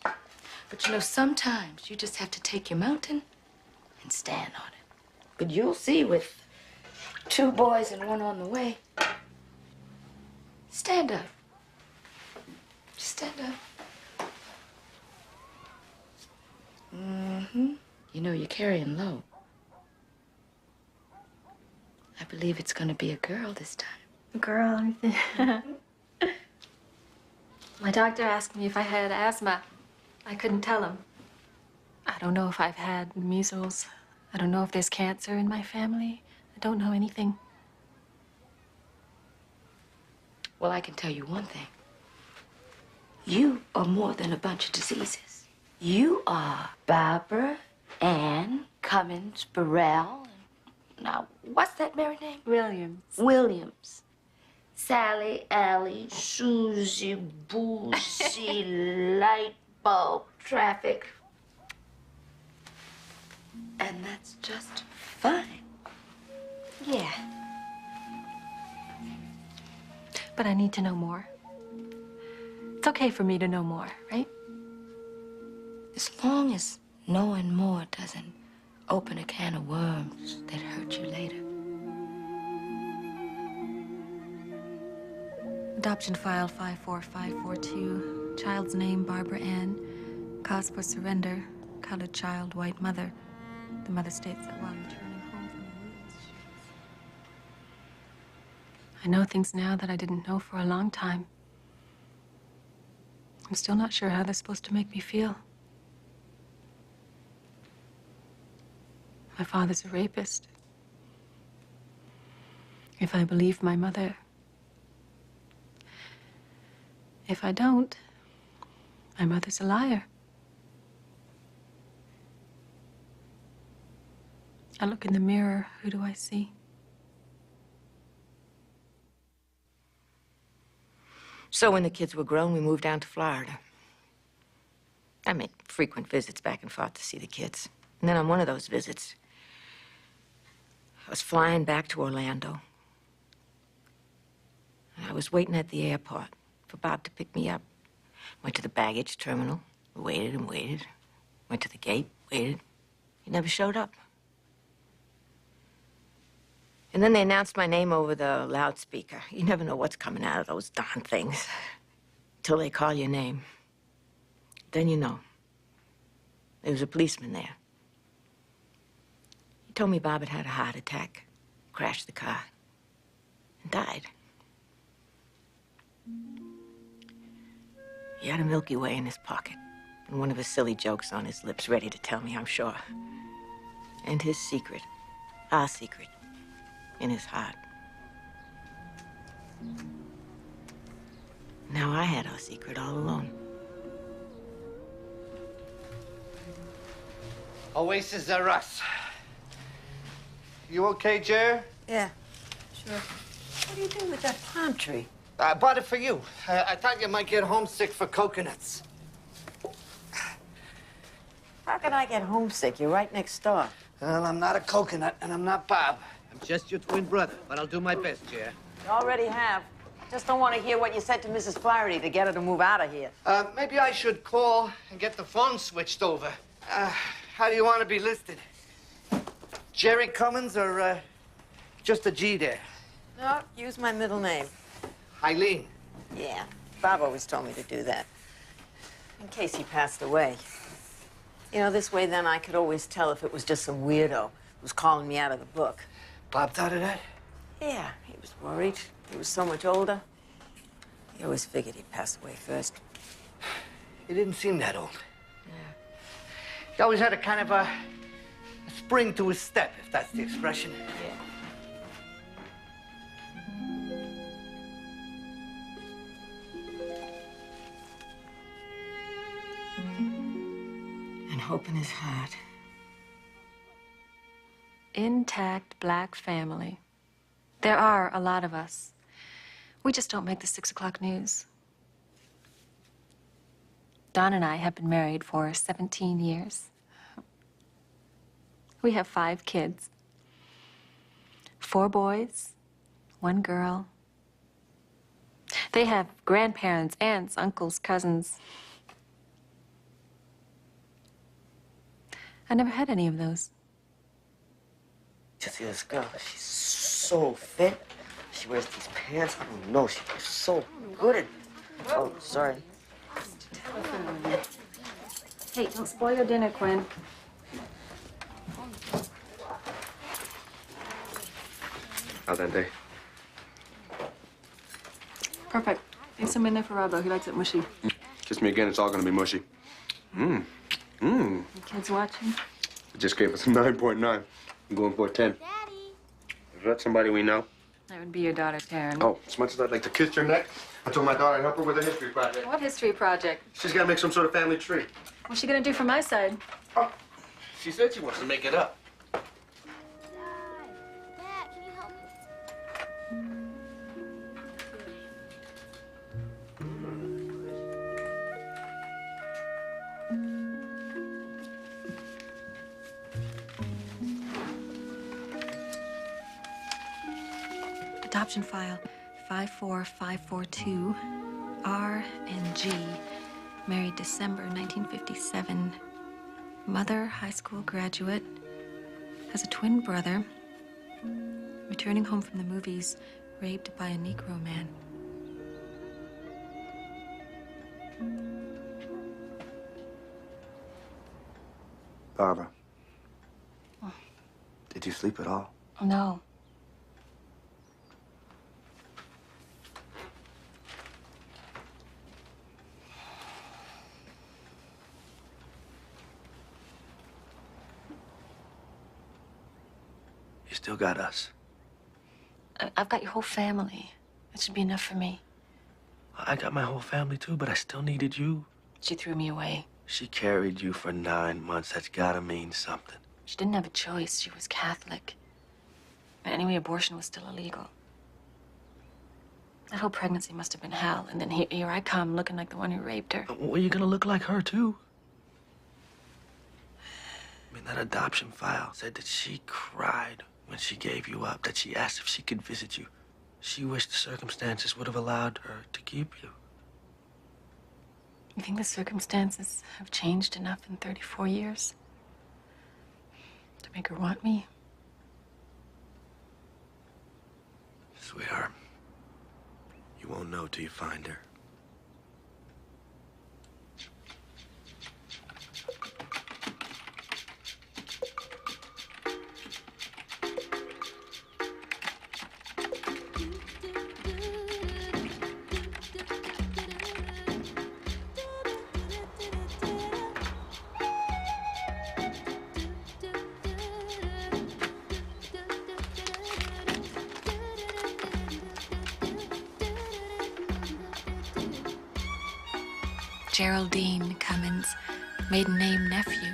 But you know, sometimes you just have to take your mountain and stand on it. But you'll see with 2 boys and 1 on the way. Stand up. Stand up. Mm-hmm. You know, you're carrying low. I believe it's gonna be a girl this time. A girl? My doctor asked me if I had asthma. I couldn't tell him. I don't know if I've had measles. I don't know if there's cancer in my family. I don't know anything. Well, I can tell you one thing. You are more than a bunch of diseases. You are Barbara Ann Cummins Burrell. Now, what's that married name? Williams. Williams. Sally, Allie, Susie, Boozy, light bulb, traffic. And that's just fine. Yeah. But I need to know more. It's okay for me to know more, right? As long as knowing more doesn't open a can of worms that hurt you later. Adoption file 54542. Child's name, Barbara Ann. Cause for surrender. Colored child, white mother. The mother states that while returning home from the woods, I know things now that I didn't know for a long time. I'm still not sure how they're supposed to make me feel. My father's a rapist. If I believe my mother. If I don't, my mother's a liar. I look in the mirror, who do I see? So when the kids were grown, we moved down to Florida. I made frequent visits back and forth to see the kids. And then on one of those visits, I was flying back to Orlando. And I was waiting at the airport for Bob to pick me up. Went to the baggage terminal, waited and waited. Went to the gate, waited. He never showed up. And then they announced my name over the loudspeaker. You never know what's coming out of those darn things till they call your name. Then you know. There was a policeman there. He told me Bob had had a heart attack, crashed the car, and died. He had a Milky Way in his pocket, and one of his silly jokes on his lips, ready to tell me, I'm sure. And his secret, our secret, in his heart. Now I had our secret all alone. Oasis are us. You okay, Jer? Yeah, sure. What are you doing with that palm tree? I bought it for you. I thought you might get homesick for coconuts. How can I get homesick? You're right next door. Well, I'm not a coconut, and I'm not Bob. I'm just your twin brother, but I'll do my best, Jer. You already have. Just don't want to hear what you said to Mrs. Flaherty to get her to move out of here. Maybe I should call and get the phone switched over. How do you want to be listed? Jerry Cummins or just a G there? No, use my middle name. Eileen. Yeah, Bob always told me to do that. In case he passed away. You know, this way then I could always tell if it was just some weirdo who was calling me out of the book. Bob thought of that? Yeah, he was worried. He was so much older. He always figured he'd pass away first. He didn't seem that old. Yeah. He always had a kind of a spring to his step, if that's the expression. Yeah. And hope in his heart. Intact black family. There are a lot of us. We just don't make the 6 o'clock news. Don and I have been married for 17 years. We have 5 kids. 4 boys, 1 girl. They have grandparents, aunts, uncles, cousins. I never had any of those. Just see this girl. She's so fit. She wears these pants. I don't know. She looks so good at... Oh, sorry. Hey, don't spoil your dinner, Quinn. Al dente. Perfect. Leave some in there for Rob, though. He likes it mushy. Kiss me again, it's all gonna be mushy. Mmm. Mmm. The kids watching? It just gave us a 9.9. I'm going for a 10. Daddy. Is that somebody we know? That would be your daughter, Taryn. Oh, as much as I'd like to kiss your neck, I told my daughter I'd help her with a history project. What history project? She's got to make some sort of family tree. What's she gonna do for my side? Oh, she said she wants to make it up. Adoption file 54542, R and G, married December 1957. Mother, high school graduate, has a twin brother, returning home from the movies, raped by a Negro man. Barbara. Did you sleep at all? No. You still got us. I've got your whole family. That should be enough for me. I got my whole family too, but I still needed you. She threw me away. She carried you for 9 months. That's gotta mean something. She didn't have a choice. She was Catholic. But anyway, abortion was still illegal. That whole pregnancy must have been hell. And then here I come, looking like the one who raped her. Well, you're gonna look like her too. I mean, that adoption file said that she cried when she gave you up, that she asked if she could visit you. She wished the circumstances would have allowed her to keep you. You think the circumstances have changed enough in 34 years to make her want me? Sweetheart, you won't know till you find her. Geraldine Cummins, maiden name nephew.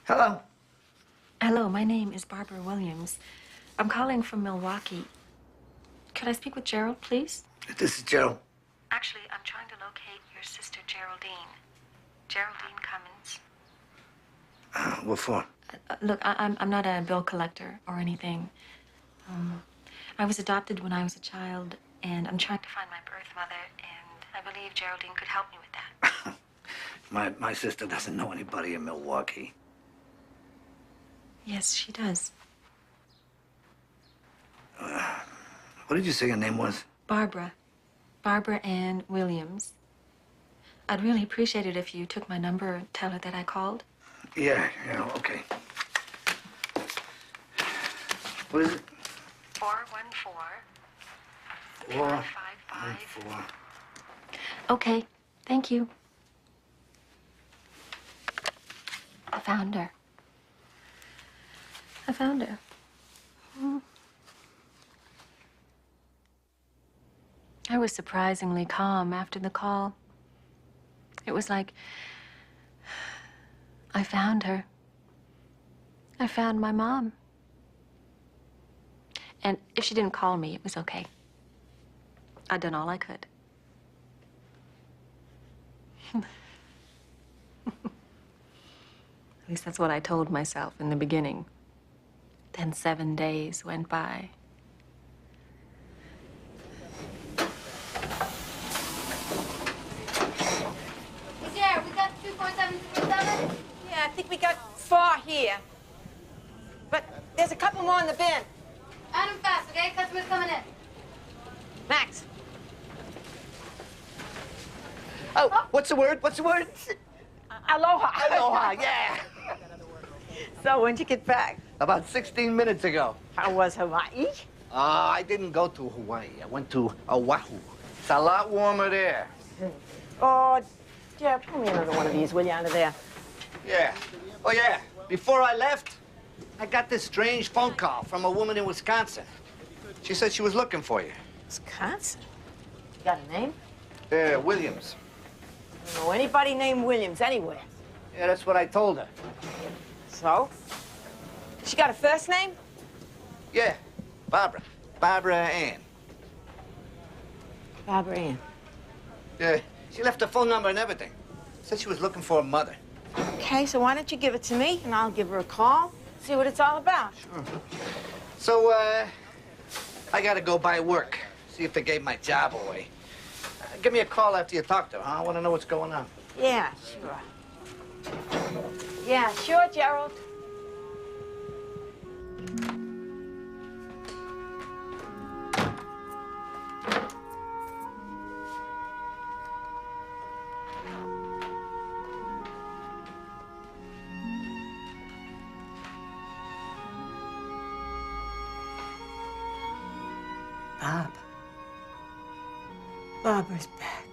Hello. Hello, my name is Barbara Williams. I'm calling from Milwaukee. Could I speak with Gerald, please? This is Gerald. Actually, I'm trying to locate your sister, Geraldine. Geraldine Cummins. What for? Look, I'm not a bill collector or anything. I was adopted when I was a child, and I'm trying to find my birth mother, and I believe Geraldine could help me with that. My sister doesn't know anybody in Milwaukee. Yes, she does. What did you say your name was? Barbara. Barbara Ann Williams. I'd really appreciate it if you took my number and tell her that I called. Yeah, okay. What is it? 414. 414. Okay, thank you. I found her. I found her. I was surprisingly calm after the call. It was like I found her. I found my mom. And if she didn't call me, it was okay. I'd done all I could. At least that's what I told myself in the beginning. Then 7 days went by. There, we got 24737? Yeah, I think we got 4 here. But there's a couple more in the bin. Add them fast, okay? Customers coming in. Max. Oh, what's the word? What's the word? Aloha. Aloha, yeah. So, when'd you get back? About 16 minutes ago. How was Hawaii? I didn't go to Hawaii. I went to Oahu. It's a lot warmer there. Oh, Jeff, pull me another one of these, will you, out of there? Yeah. Oh, yeah. Before I left, I got this strange phone call from a woman in Wisconsin. She said she was looking for you. Wisconsin? You got a name? Williams. I don't know anybody named Williams anywhere. Yeah, that's what I told her. So? She got a first name? Yeah, Barbara. Barbara Ann. Barbara Ann. Yeah, she left her phone number and everything. Said she was looking for a mother. Okay, so why don't you give it to me, and I'll give her a call, see what it's all about. Sure. So, I gotta go by work, see if they gave my job away. Give me a call after you talk to her, huh? I want to know what's going on. Yeah, sure. Yeah, sure, Gerald. Bob. Barbara's back.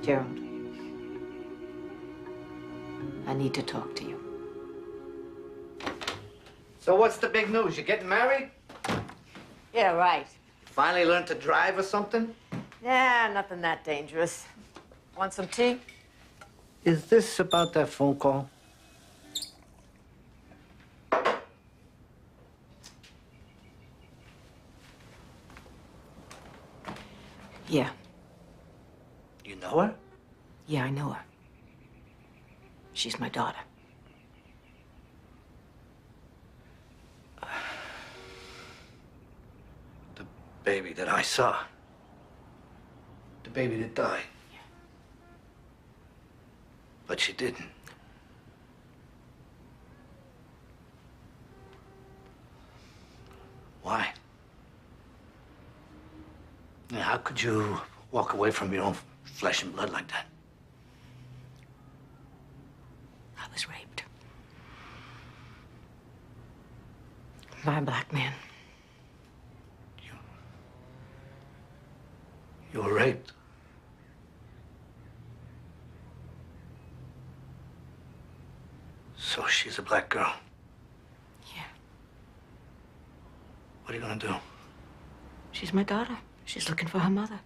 Gerald, need to talk to you. So what's the big news? You getting married? Yeah, right. Finally learned to drive or something? Yeah, nothing that dangerous. Want some tea? Is this about that phone call? Yeah. You know her? Yeah, I know her. She's my daughter. The baby that I saw. The baby that died. Yeah. But she didn't. Why? Yeah, how could you walk away from your own flesh and blood like that? I was raped. By a black man. You were raped? So she's a black girl? Yeah. What are you gonna do? She's my daughter. She's looking for her mother.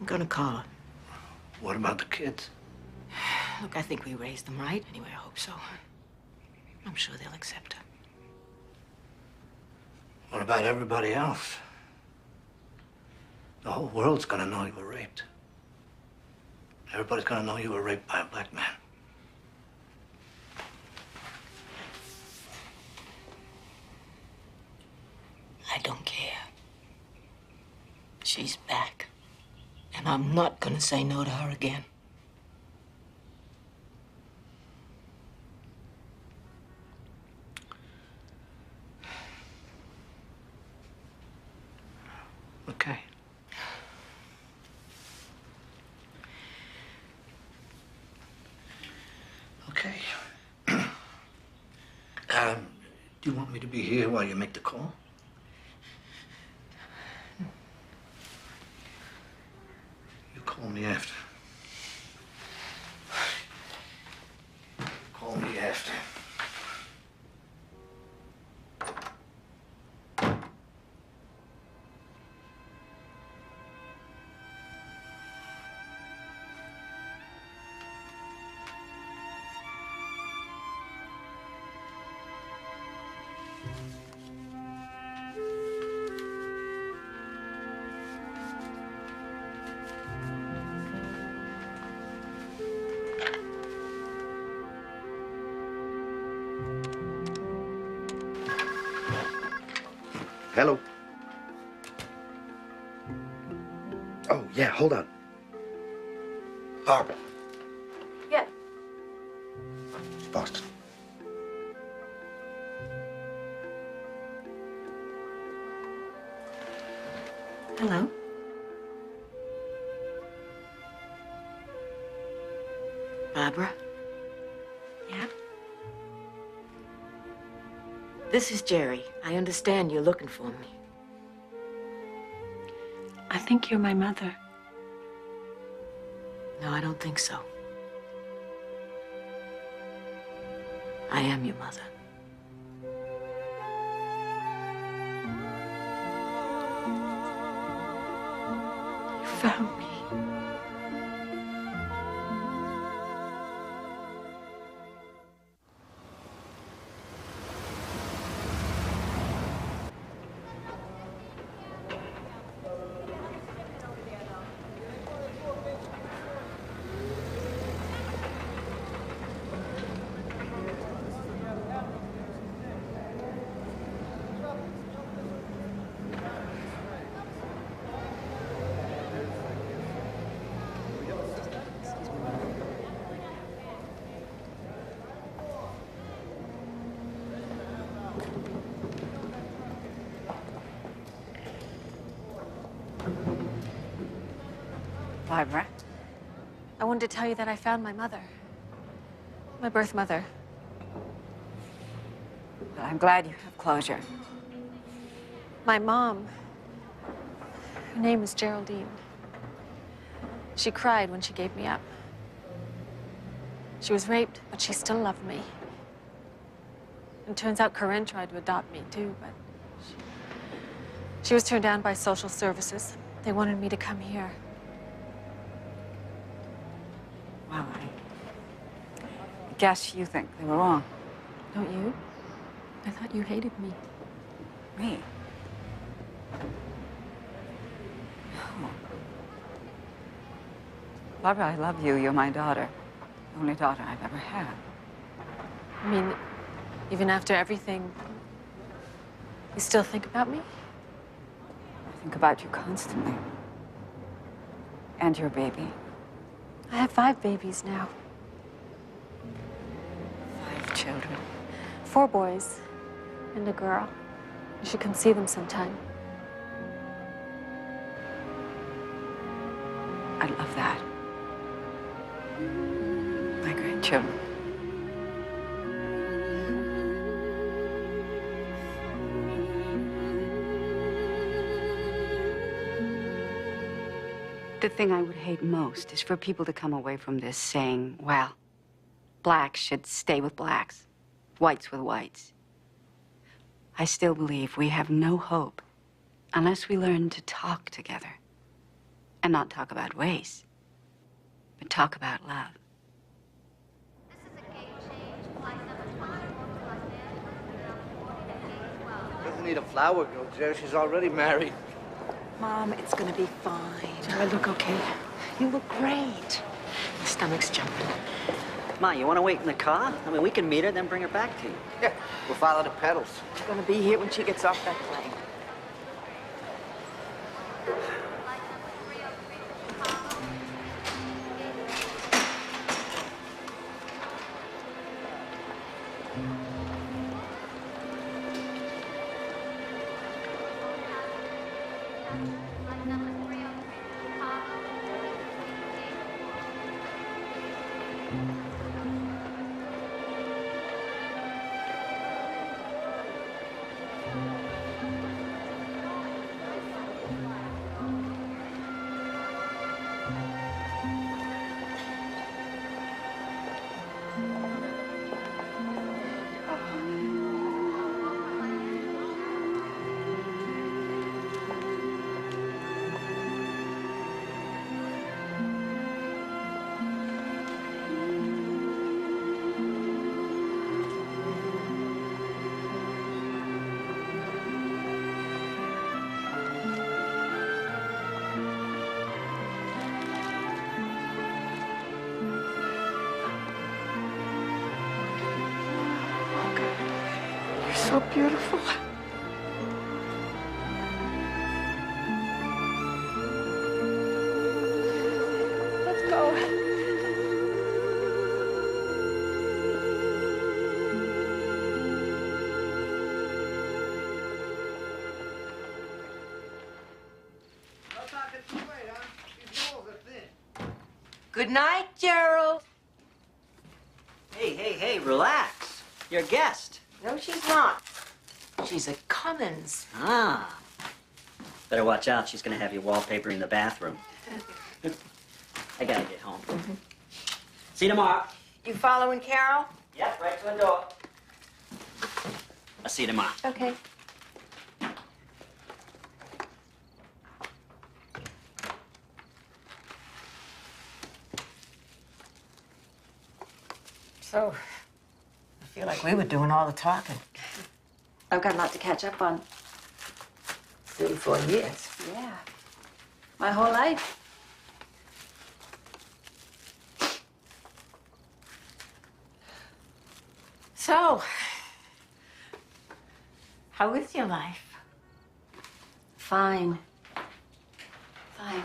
I'm gonna call her. What about the kids? Look, I think we raised them right. Anyway, I hope so. I'm sure they'll accept her. What about everybody else? The whole world's gonna know you were raped. Everybody's gonna know you were raped by a black man. I don't care. She's back. And I'm not gonna say no to her again. Okay. Okay. Do you want me to be here while you make the call? You call me after. Call me after. Hello? Oh, yeah, hold on. Barbara. Yeah. It's Boston. Hello? Barbara? Yeah? This is Jerry. I understand you're looking for me. I think you're my mother. No, I don't think so. I am your mother. You found me. Barbara. I wanted to tell you that I found my mother. My birth mother. Well, I'm glad you have closure. My mom. Her name is Geraldine. She cried when she gave me up. She was raped, but she still loved me. And it turns out Corinne tried to adopt me, too, but she was turned down by social services. They wanted me to come here. Well, I guess you think they were wrong. Don't you? I thought you hated me. Me? Oh. Barbara, I love you. You're my daughter. The only daughter I've ever had. I mean, even after everything, you still think about me? I think about you constantly. And your baby. I have 5 babies now. 5 children. 4 boys and a girl. You should come see them sometime. I love that. My grandchildren. The thing I would hate most is for people to come away from this saying, well, blacks should stay with blacks, whites with whites. I still believe we have no hope unless we learn to talk together. And not talk about race, but talk about love. Doesn't need a flower girl, Jerry. She's already married. Mom, it's gonna be fine. Do I look okay? You look great. My stomach's jumping. Ma, you want to wait in the car? I mean, we can meet her, then bring her back to you. Yeah, we'll follow the pedals. She's gonna be here when she gets off that plane. So beautiful. Let's go. Good night, Gerald. Hey, relax. You're a guest. No, she's not. She's a Cummins. Ah. Better watch out. She's gonna have you wallpaper in the bathroom. I gotta get home. See you tomorrow. You following Carol? Yep, right to the door. I'll see you tomorrow. Okay. So, I feel like we were doing all the talking. I've got a lot to catch up on. 34 years. Yeah. My whole life. So, how is your life? Fine. Fine.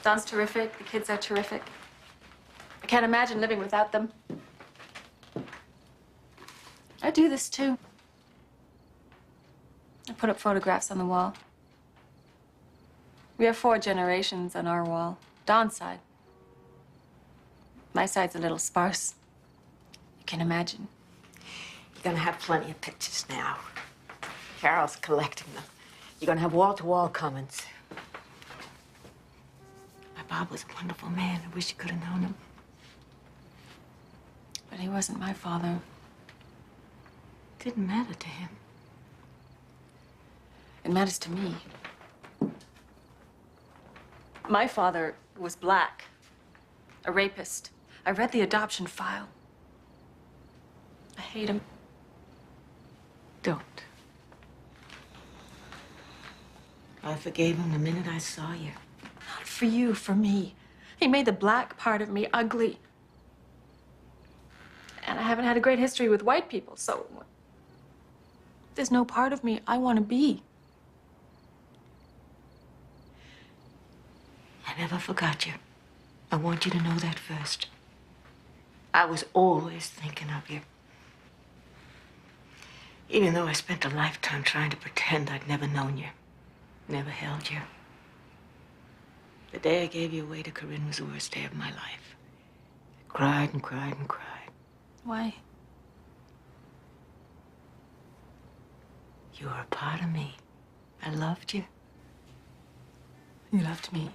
Don's terrific. The kids are terrific. I can't imagine living without them. I do this too. I put up photographs on the wall. We have 4 generations on our wall. Don's side. My side's a little sparse. You can imagine. You're gonna have plenty of pictures now. Carol's collecting them. You're gonna have wall-to-wall Cummins. My Bob was a wonderful man. I wish you could have known him. But he wasn't my father. Didn't matter to him. It matters to me. My father was black, a rapist. I read the adoption file. I hate him. Don't. I forgave him the minute I saw you. Not for you, for me. He made the black part of me ugly. And I haven't had a great history with white people, so there's no part of me I want to be. I never forgot you. I want you to know that first. I was always thinking of you. Even though I spent a lifetime trying to pretend I'd never known you, never held you. The day I gave you away to Corinne was the worst day of my life. I cried and cried and cried. Why? You were a part of me. I loved you. You loved me.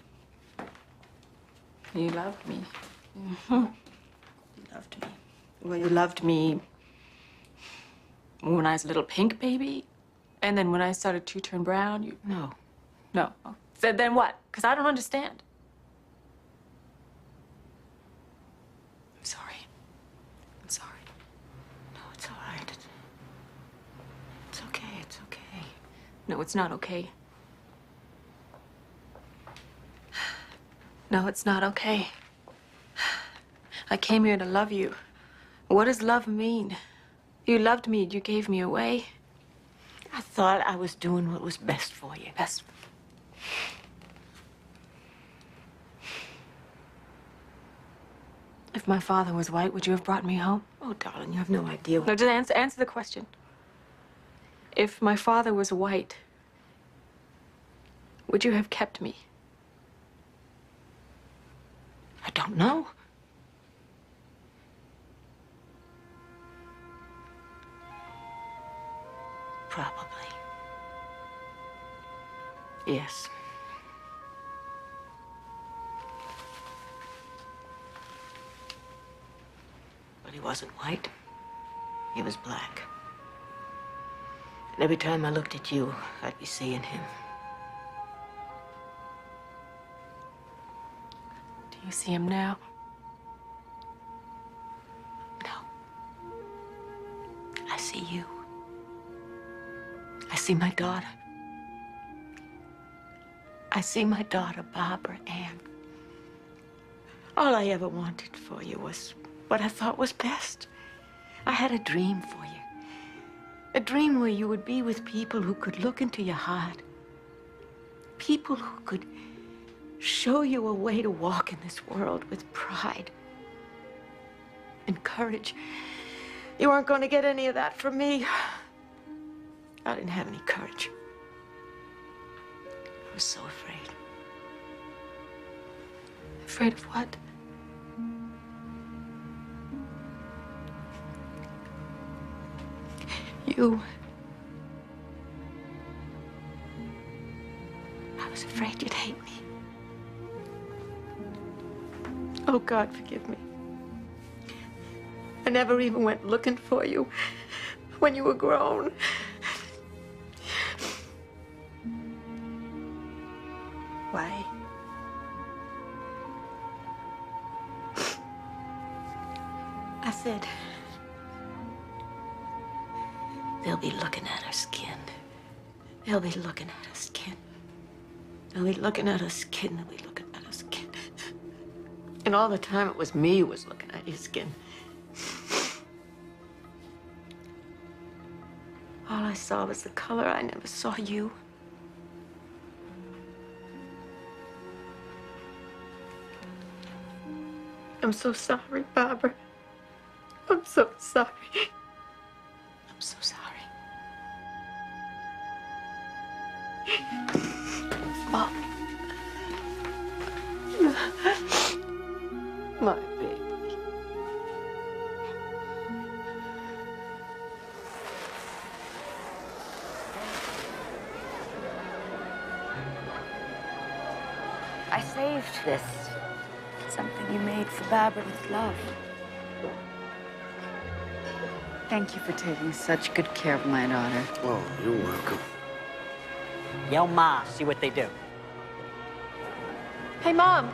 You loved me. Mm-hmm. You loved me. Well, you loved me when I was a little pink baby, and then when I started to turn brown, you... No. No. Oh. So then what? Because I don't understand. I'm sorry. I'm sorry. No, it's all right. It's okay. It's okay. No, it's not okay. No, it's not okay. I came here to love you. What does love mean? You loved me, you gave me away. I thought I was doing what was best for you. Best. If my father was white, would you have brought me home? Oh, darling, you have no idea. No, just answer the question. If my father was white, would you have kept me? I don't know. Probably. Yes. But he wasn't white. He was black. And every time I looked at you, I'd be seeing him. Do you see him now? No. I see you. I see my daughter. I see my daughter, Barbara Ann. All I ever wanted for you was what I thought was best. I had a dream for you. A dream where you would be with people who could look into your heart. People who could show you a way to walk in this world with pride and courage. You weren't going to get any of that from me. I didn't have any courage. I was so afraid. Afraid of what? You. I was afraid you'd hate me. Oh, God, forgive me. I never even went looking for you when you were grown. Why? I said, they'll be looking at her skin. They'll be looking at her skin. They'll be looking at her skin. They'll be looking at her skin. And all the time it was me who was looking at your skin. All I saw was the color. I never saw you. I'm so sorry, Barbara. I'm so sorry. I'm so sorry. Mom. My baby. I saved this. Something you made for Barbara with love. Thank you for taking such good care of my daughter. Oh, you're welcome. Yell Ma, see what they do. Hey, Mom.